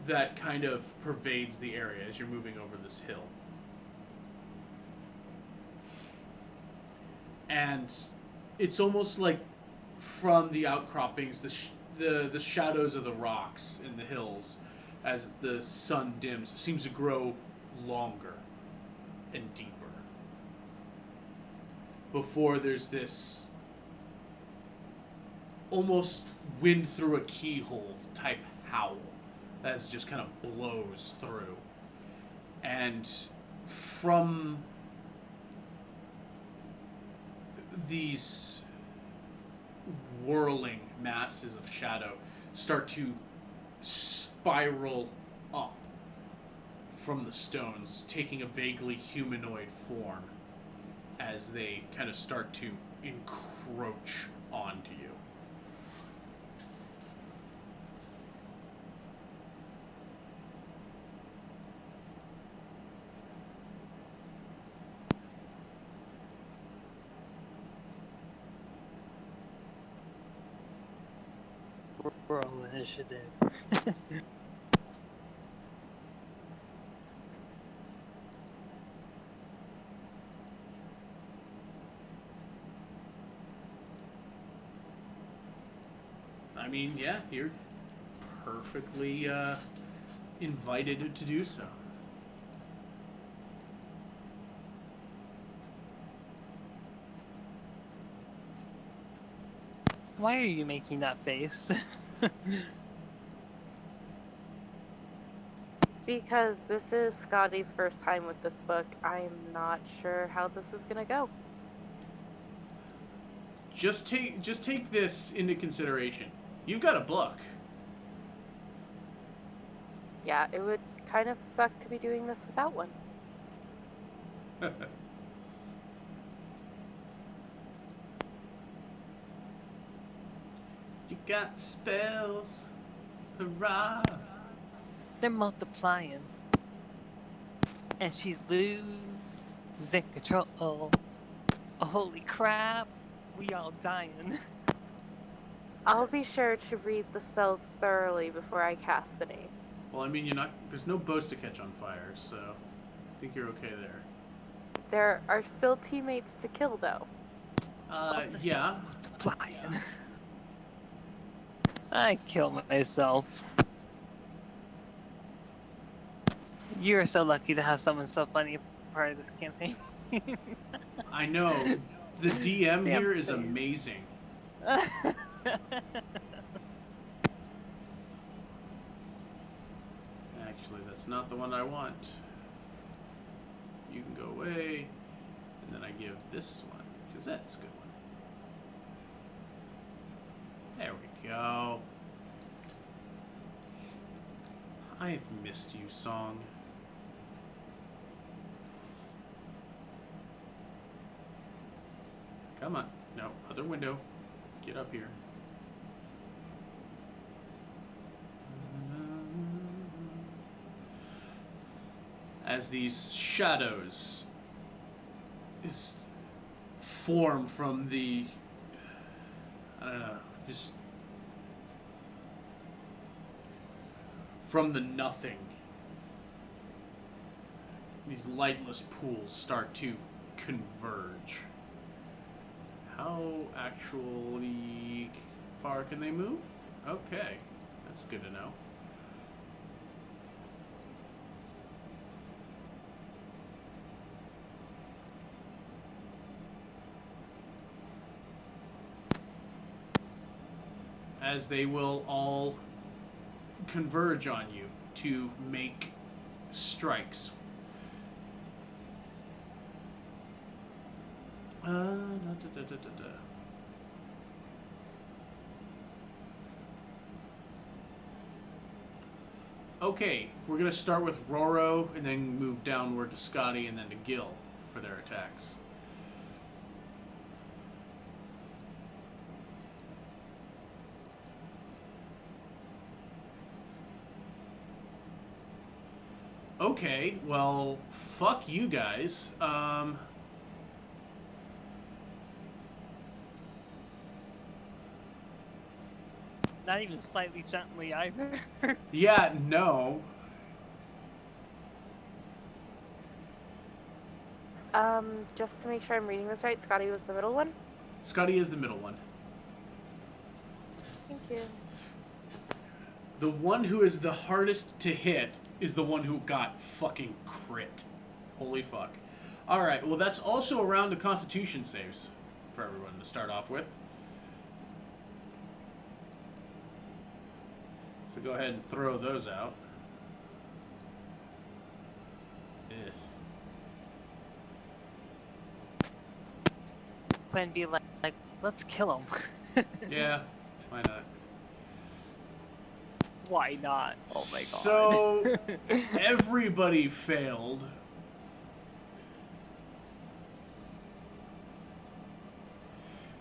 that kind of pervades the area as you're moving over this hill. And it's almost like from the outcroppings, the shadows of the rocks in the hills as the sun dims seems to grow longer and deeper before there's this almost wind through a keyhole type howl that just kind of blows through, and from these whirling masses of shadow start to spiral up from the stones, taking a vaguely humanoid form as they kind of start to encroach onto you. Roll initiative. I mean, yeah, you're perfectly invited to do so. Why are you making that face? Because this is Scotty's first time with this book, I'm not sure how this is gonna go. Just take this into consideration. You've got a book. Yeah, it would kind of suck to be doing this without one. You got spells. Hurrah! They're multiplying. And she's losing control. Oh, holy crap. We all dying. I'll be sure to read the spells thoroughly before I cast any. Well, I mean, there's no boats to catch on fire, so I think you're okay there. There are still teammates to kill, though. Yeah. Multiplying. I kill myself. You're so lucky to have someone so funny a part of this campaign. I know. The DM Sam here is face. amazing. Actually, that's not the one I want. You can go away. And then I give this one, because that's a good one. There we go. I've missed you, song. Come on. No, other window. Get up here. As these shadows form from the, I don't know, just from the nothing, these lightless pools start to converge. How actually far can they move? Okay, that's good to know. As they will all converge on you to make strikes. Okay, we're gonna start with Roro and then move downward to Scotty and then to Gil for their attacks. Okay, well, fuck you guys. Not even slightly gently either. Yeah, no. Just to make sure I'm reading this right, Scotty was the middle one? Scotty is the middle one. Thank you. The one who is the hardest to hit is the one who got fucking crit. Holy fuck. Alright, well that's also around the Constitution saves for everyone to start off with. So go ahead and throw those out. Ugh. Quinn be like, let's kill him. Yeah, why not? Why not? Oh my god. So everybody failed.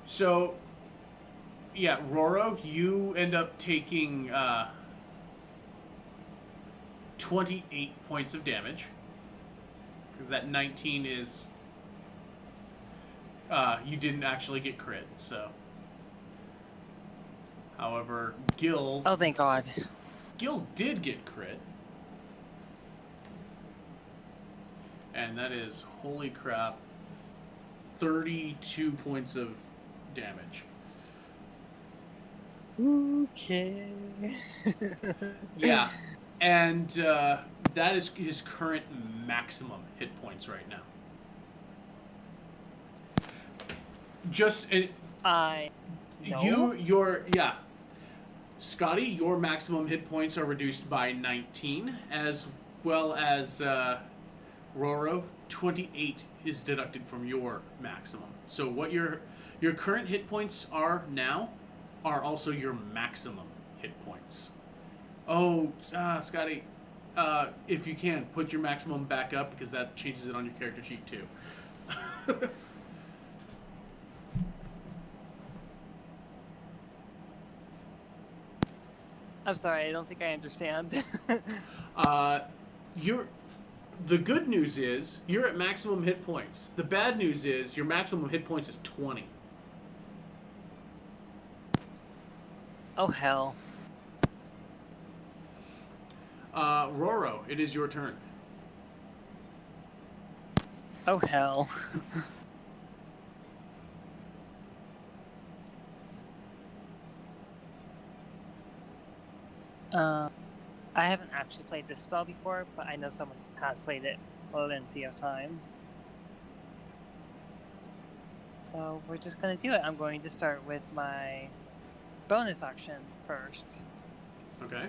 So, yeah, Roro, you end up taking 28 points of damage. Because that 19 is... you didn't actually get crit, so... However, Gil... Oh, thank God. Gil did get crit. And that is, holy crap, 32 points of damage. Okay. Yeah. And that is his current maximum hit points right now. Just... No? Yeah. Scotty, your maximum hit points are reduced by 19, as well as Roro, 28 is deducted from your maximum. So what your current hit points are now are also your maximum hit points. Oh, Scotty, if you can, put your maximum back up, because that changes it on your character sheet too. I'm sorry, I don't think I understand. The good news is you're at maximum hit points. The bad news is your maximum hit points is 20. Oh, hell. Roro, it is your turn. Oh, hell. I haven't actually played this spell before, but I know someone has played it plenty of times. So we're just going to do it. I'm going to start with my bonus action first. Okay.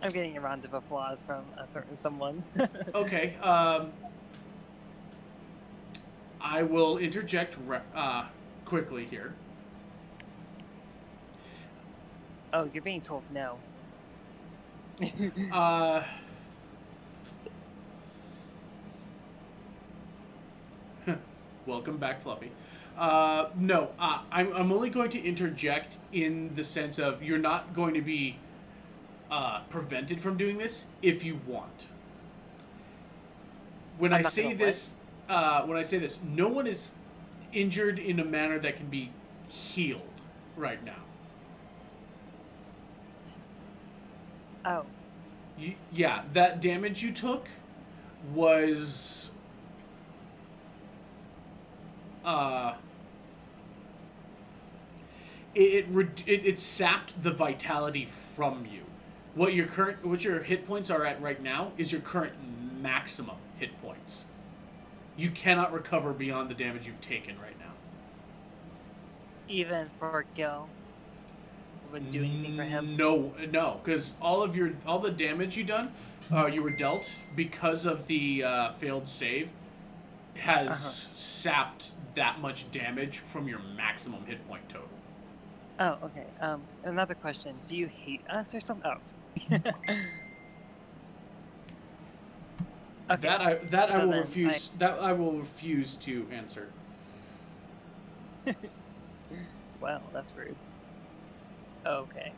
I'm getting a round of applause from a certain someone. Okay. I will interject quickly here. Oh, you're being told no. Welcome back, Fluffy. No, I'm only going to interject in the sense of you're not going to be prevented from doing this if you want. When I say this, no one is injured in a manner that can be healed right now. Oh. Yeah, that damage you took was it sapped the vitality from you. What your hit points are at right now is your current maximum hit points. You cannot recover beyond the damage you've taken right now. Even for Gil? Wouldn't do anything for him? No, because all the damage you were dealt because of the failed save has sapped that much damage from your maximum hit point total. Oh, okay. Another question. Do you hate us or something? Oh. Okay. That I will refuse. That I will refuse to answer. Well, that's rude. Okay.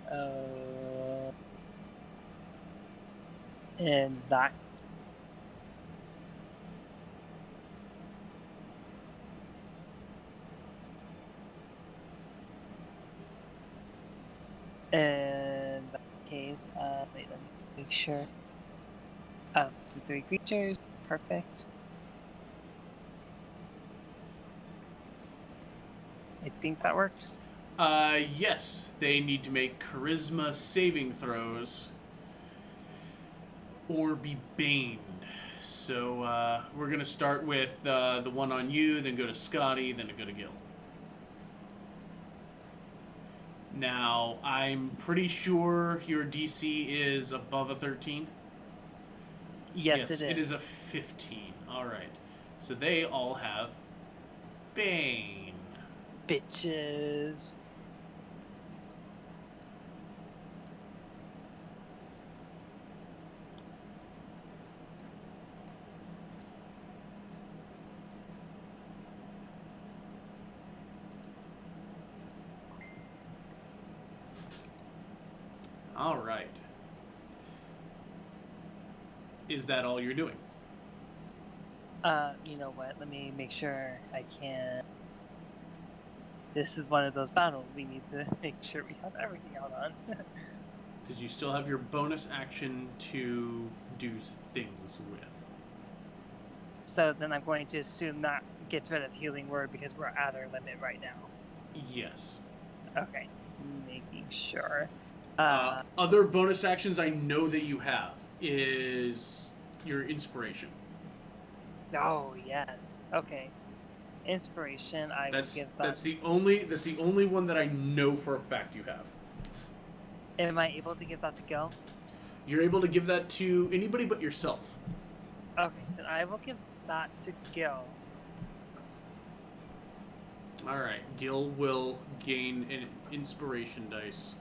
And that. In that case, wait, let me make sure. So 3 creatures, perfect. I think that works. Yes, they need to make charisma saving throws or be baned. So we're gonna start with the one on you, then go to Scotty, then go to Gil. Now, I'm pretty sure your DC is above a 13. Yes, it is. It is a 15. All right. So they all have Bane. bitches. All right. Is that all you're doing? You know what? Let me make sure I can. This is one of those battles we need to make sure we have everything out on. Because you still have your bonus action to do things with. So then I'm going to assume that gets rid of healing word because we're at our limit right now. Yes. Okay, making sure. Other bonus actions I know that you have is your inspiration. Oh yes. Okay. Inspiration. I will give that. That's the only one that I know for a fact you have. Am I able to give that to Gil? You're able to give that to anybody but yourself. Okay, then I will give that to Gil. All right, Gil will gain an inspiration dice.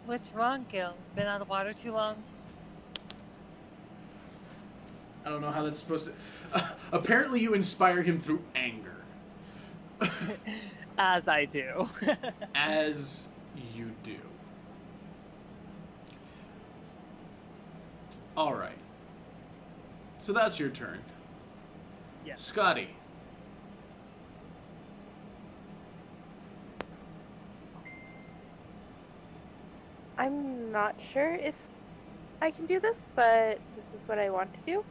What's wrong, Gil? Been out of the water too long? I don't know how that's supposed to. Apparently, you inspire him through anger. As I do. As you do. All right. So that's your turn. Yes. Scotty. I'm not sure if I can do this, but this is what I want to do.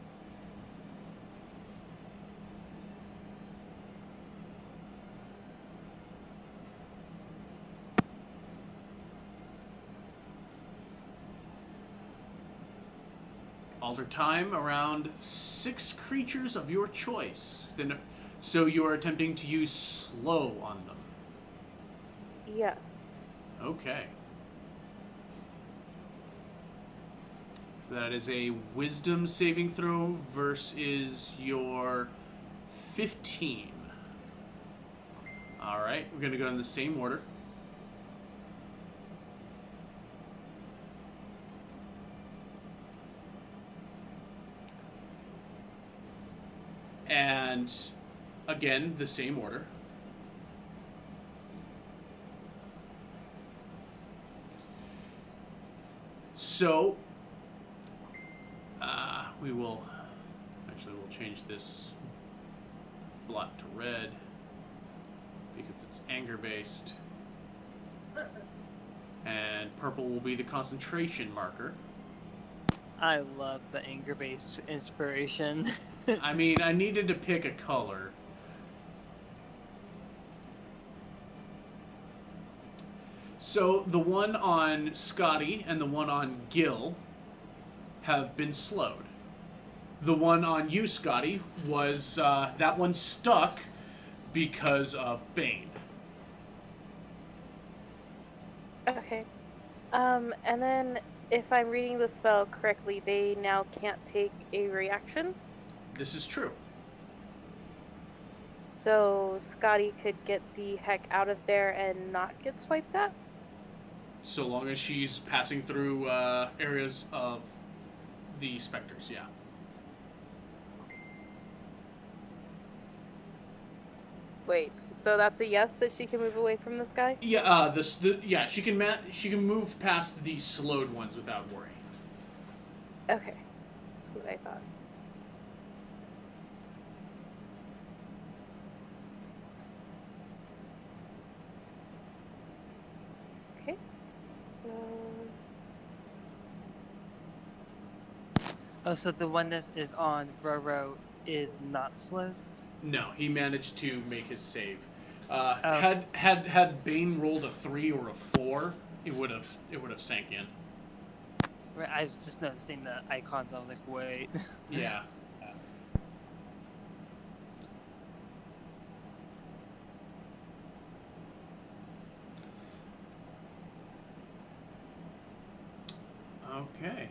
Alter time around 6 creatures of your choice. So you are attempting to use slow on them. Yes. Okay. So that is a wisdom saving throw versus your 15. Alright, we're going to go in the same order. And again, the same order. So, we'll change this blot to red because it's anger based. And purple will be the concentration marker. I love the anger-based inspiration. I mean, I needed to pick a color. So the one on Scotty and the one on Gil have been slowed. The one on you, Scotty, was that one stuck because of Bane. Okay. And then if I'm reading the spell correctly, they now can't take a reaction. This is true. So Scotty could get the heck out of there and not get swiped at? So long as she's passing through areas of the specters, yeah. Wait, so that's a yes that she can move away from this guy? Yeah, she can move past the slowed ones without worry. Okay. That's what I thought. Okay. So Oh, so the one that is on Roro is not slowed? No, he managed to make his save. Oh. Had Bane rolled a 3 or a 4, it would have sank in. Right, I was just noticing the icons. I was like, wait. Yeah. Okay.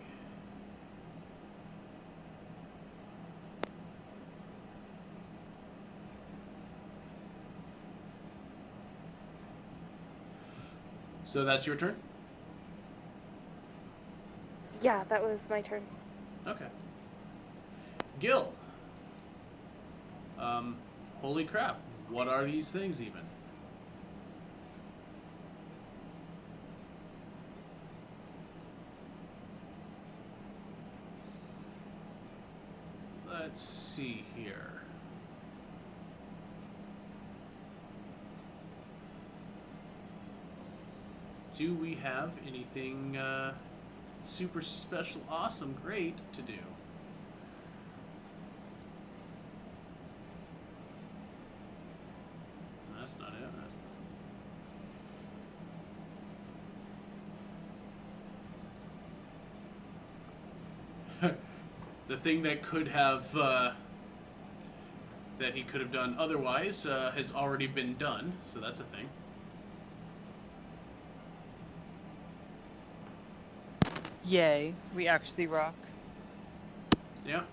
So that's your turn? Yeah, that was my turn. Okay. Gil. Holy crap. What are these things even? Let's see here. Do we have anything super special, awesome, great to do? That's not it. The thing that could have that he could have done otherwise has already been done, so that's a thing. Yay, we actually rock. Yeah.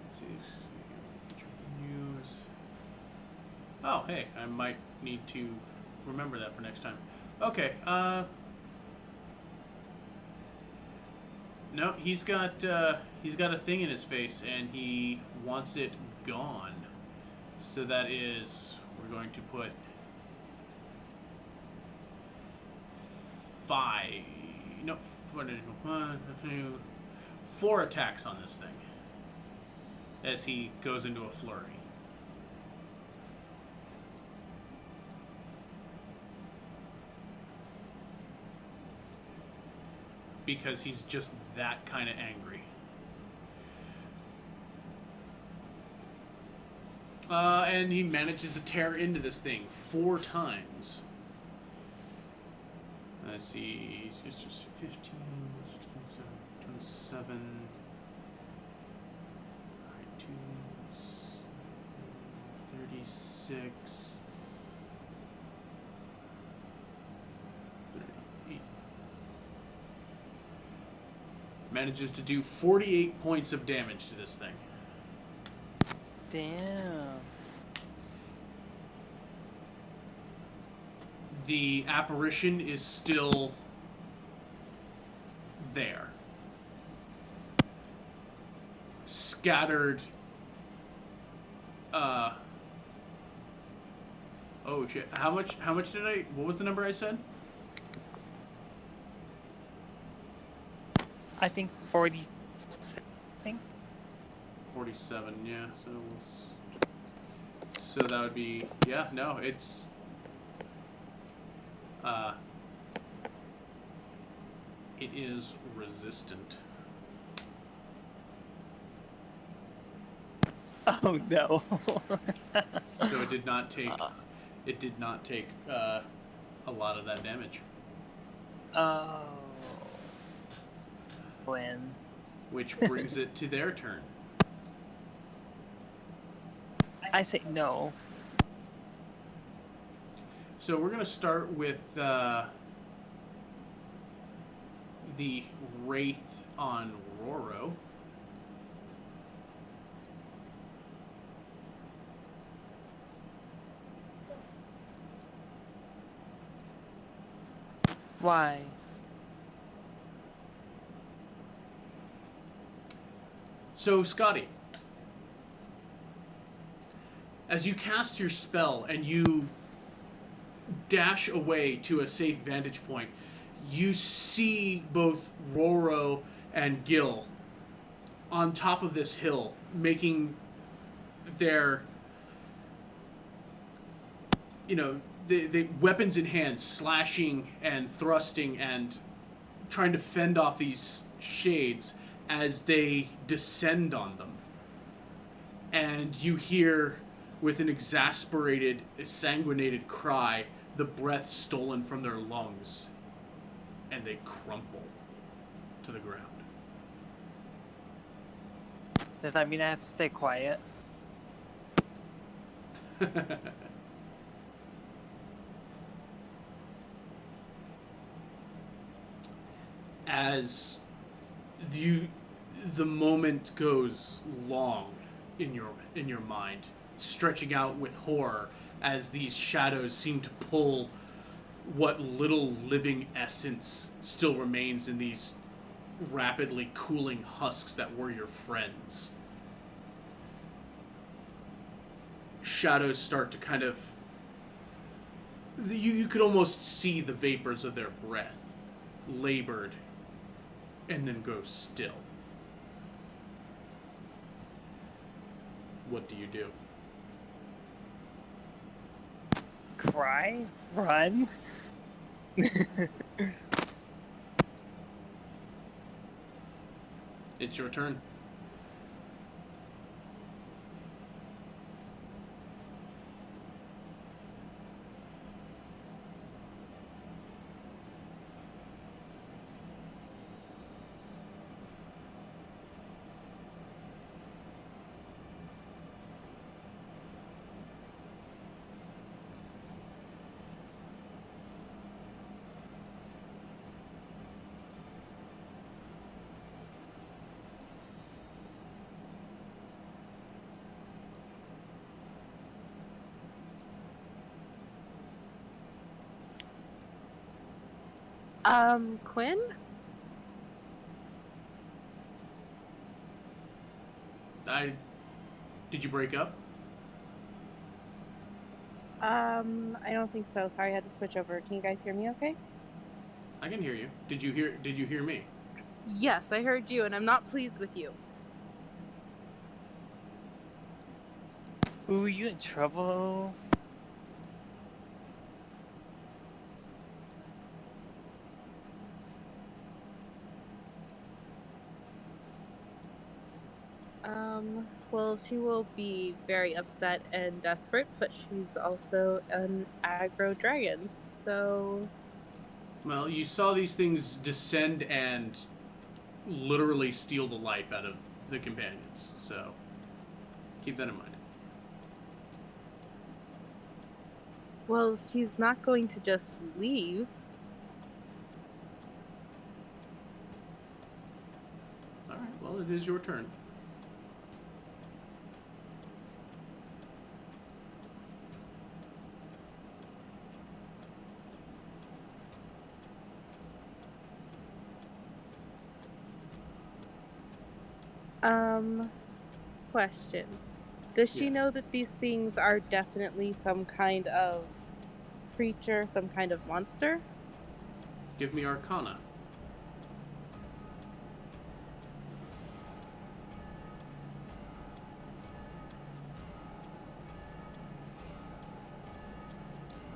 Let's see. News. Oh, hey, I might need to remember that for next time. Okay. No, he's got a thing in his face, and he wants it gone. So that is, we're going to put 4 attacks on this thing as he goes into a flurry. Because he's just that kind of angry. And he manages to tear into this thing 4 times. Let's see, it's just 15, 16, 27. Alright, 2, 36, 38. Manages to do 48 points of damage to this thing. Damn. The apparition is still there. Scattered. Oh shit. How much did what was the number I said? I think 40. 47, yeah. So that would be, yeah, no, it's it is resistant. Oh no. So it did not take a lot of that damage. Oh. When? Which brings it to their turn. I say no. So we're going to start with the Wraith on Roro. Why? So, Scotty, as you cast your spell and you dash away to a safe vantage point, you see both Roro and Gil on top of this hill, making their, the weapons in hand, slashing and thrusting and trying to fend off these shades as they descend on them. And you hear, with an exasperated, sanguinated cry, the breath stolen from their lungs, and they crumple to the ground. Does that mean I have to stay quiet? As the moment goes long in your mind, stretching out with horror as these shadows seem to pull what little living essence still remains in these rapidly cooling husks that were your friends. Shadows start to kind of... You could almost see the vapors of their breath, labored, and then go still. What do you do? Cry? Run? It's your turn. Quinn? Did you break up? I don't think so. Sorry, I had to switch over. Can you guys hear me okay? I can hear you. Did you hear me? Yes, I heard you, and I'm not pleased with you. Ooh, you in trouble? Well, she will be very upset and desperate, but she's also an aggro dragon, so... Well, you saw these things descend and literally steal the life out of the companions, so keep that in mind. Well, she's not going to just leave. Alright, well, it is your turn. Question. Does she Yes. know that these things are definitely some kind of creature, some kind of monster? Give me Arcana.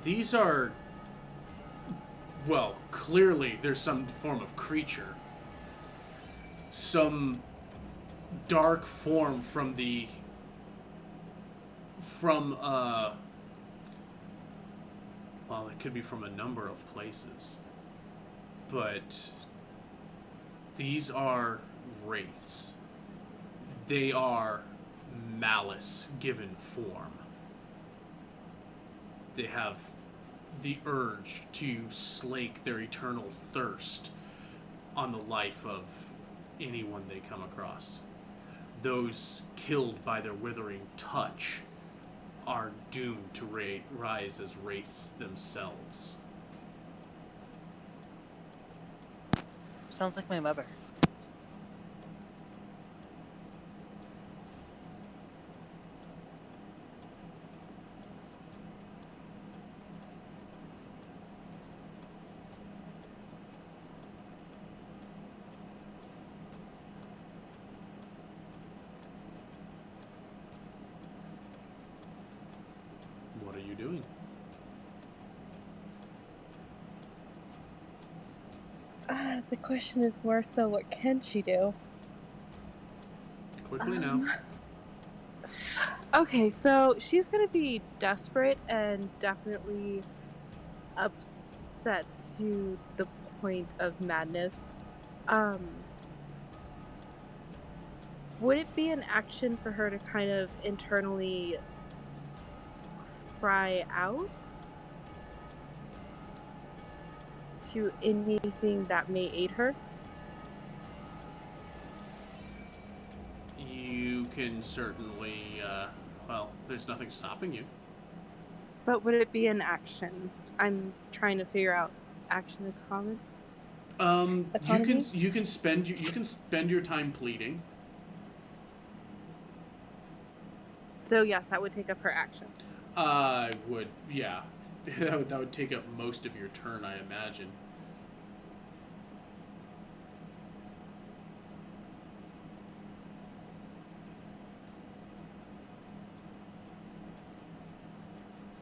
These are... Well, clearly there's some form of creature. Some dark form from the... Well, it could be from a number of places. But these are wraiths. They are malice given form. They have the urge to slake their eternal thirst on the life of anyone they come across. Those killed by their withering touch are doomed to rise as wraiths themselves. Sounds like my mother. What are you doing? The question is more so, what can she do? Quickly now. Okay, so she's gonna be desperate and definitely upset to the point of madness. Would it be an action for her to kind of internally cry out to anything that may aid her? You can certainly, well, there's nothing stopping you. But would it be an action? I'm trying to figure out action economy. You can spend your time pleading. So yes, that would take up her action. Would yeah, that would take up most of your turn, I imagine.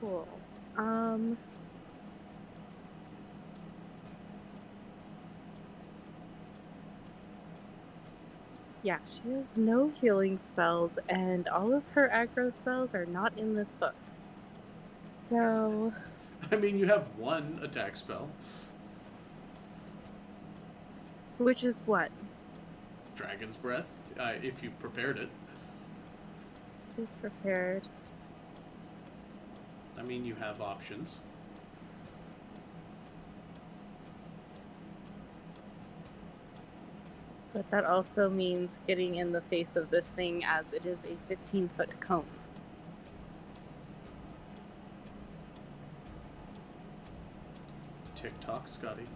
Cool. Yeah, she has no healing spells, and all of her aggro spells are not in this book. So, I mean, you have one attack spell, which is what? Dragon's Breath, if you prepared it. She's prepared. I mean, you have options. But that also means getting in the face of this thing as it is a 15-foot cone. Tick-tock, Scotty.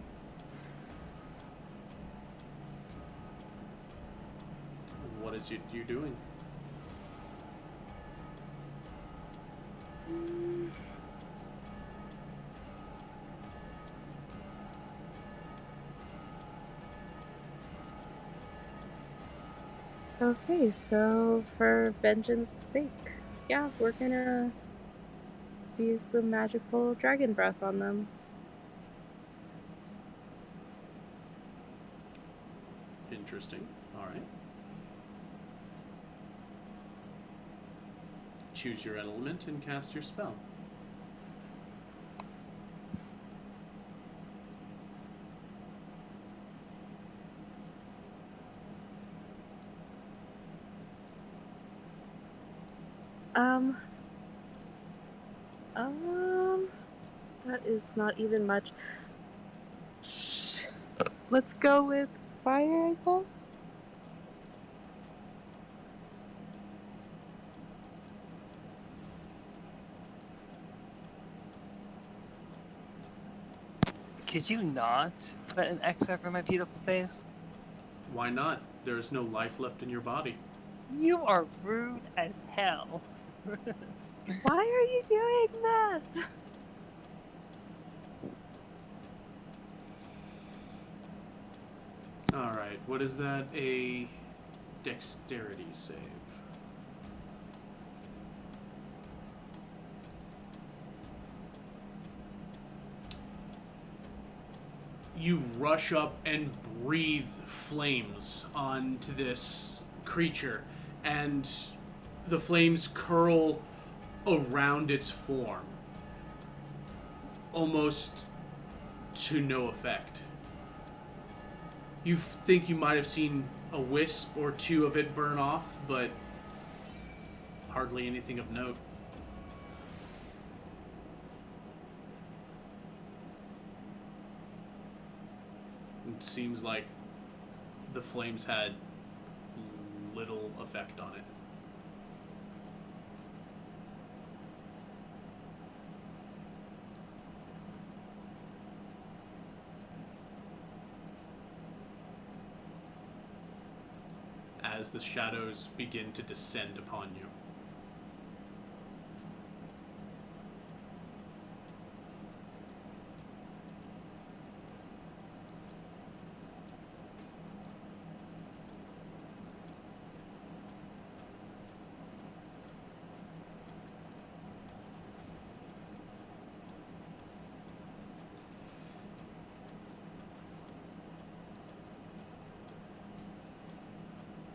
What is you doing? Okay, so for vengeance sake, yeah, we're gonna use the magical dragon breath on them. Interesting. Alright. Choose your element and cast your spell. That is not even much. Let's go with fire, I guess. Could you not put an X over my beautiful face? Why not? There is no life left in your body. You are rude as hell. Why are you doing this? Alright, what is that? A dexterity save. You rush up and breathe flames onto this creature, and the flames curl around its form, almost to no effect. You think you might have seen a wisp or two of it burn off, but hardly anything of note. It seems like the flames had little effect on it. As the shadows begin to descend upon you.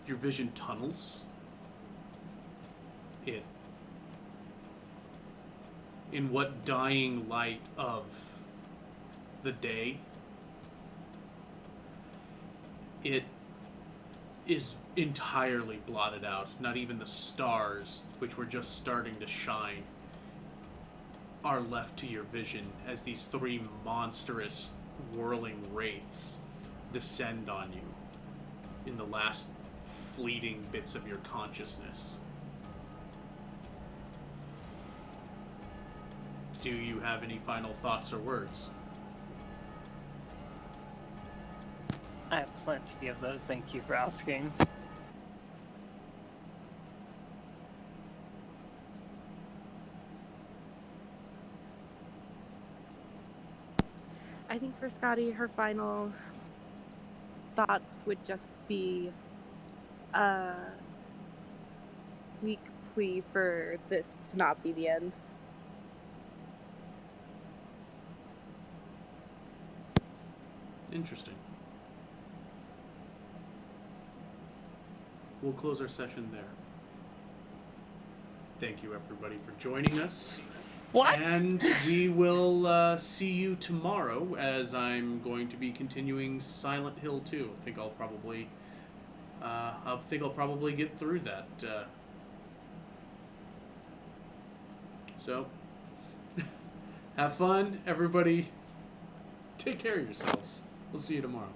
Your vision tunnels. In what dying light of the day, it is entirely blotted out. Not even the stars, which were just starting to shine, are left to your vision as these three monstrous whirling wraiths descend on you in the last fleeting bits of your consciousness. do you have any final thoughts or words? I have plenty of those. Thank you for asking. I think for Scotty, her final thought would just be a weak plea for this to not be the end. Interesting. We'll close our session there. Thank you, everybody, for joining us. What? And we will see you tomorrow, as I'm going to be continuing Silent Hill 2. I think I'll probably get through that. So, have fun, everybody. Take care of yourselves. We'll see you tomorrow.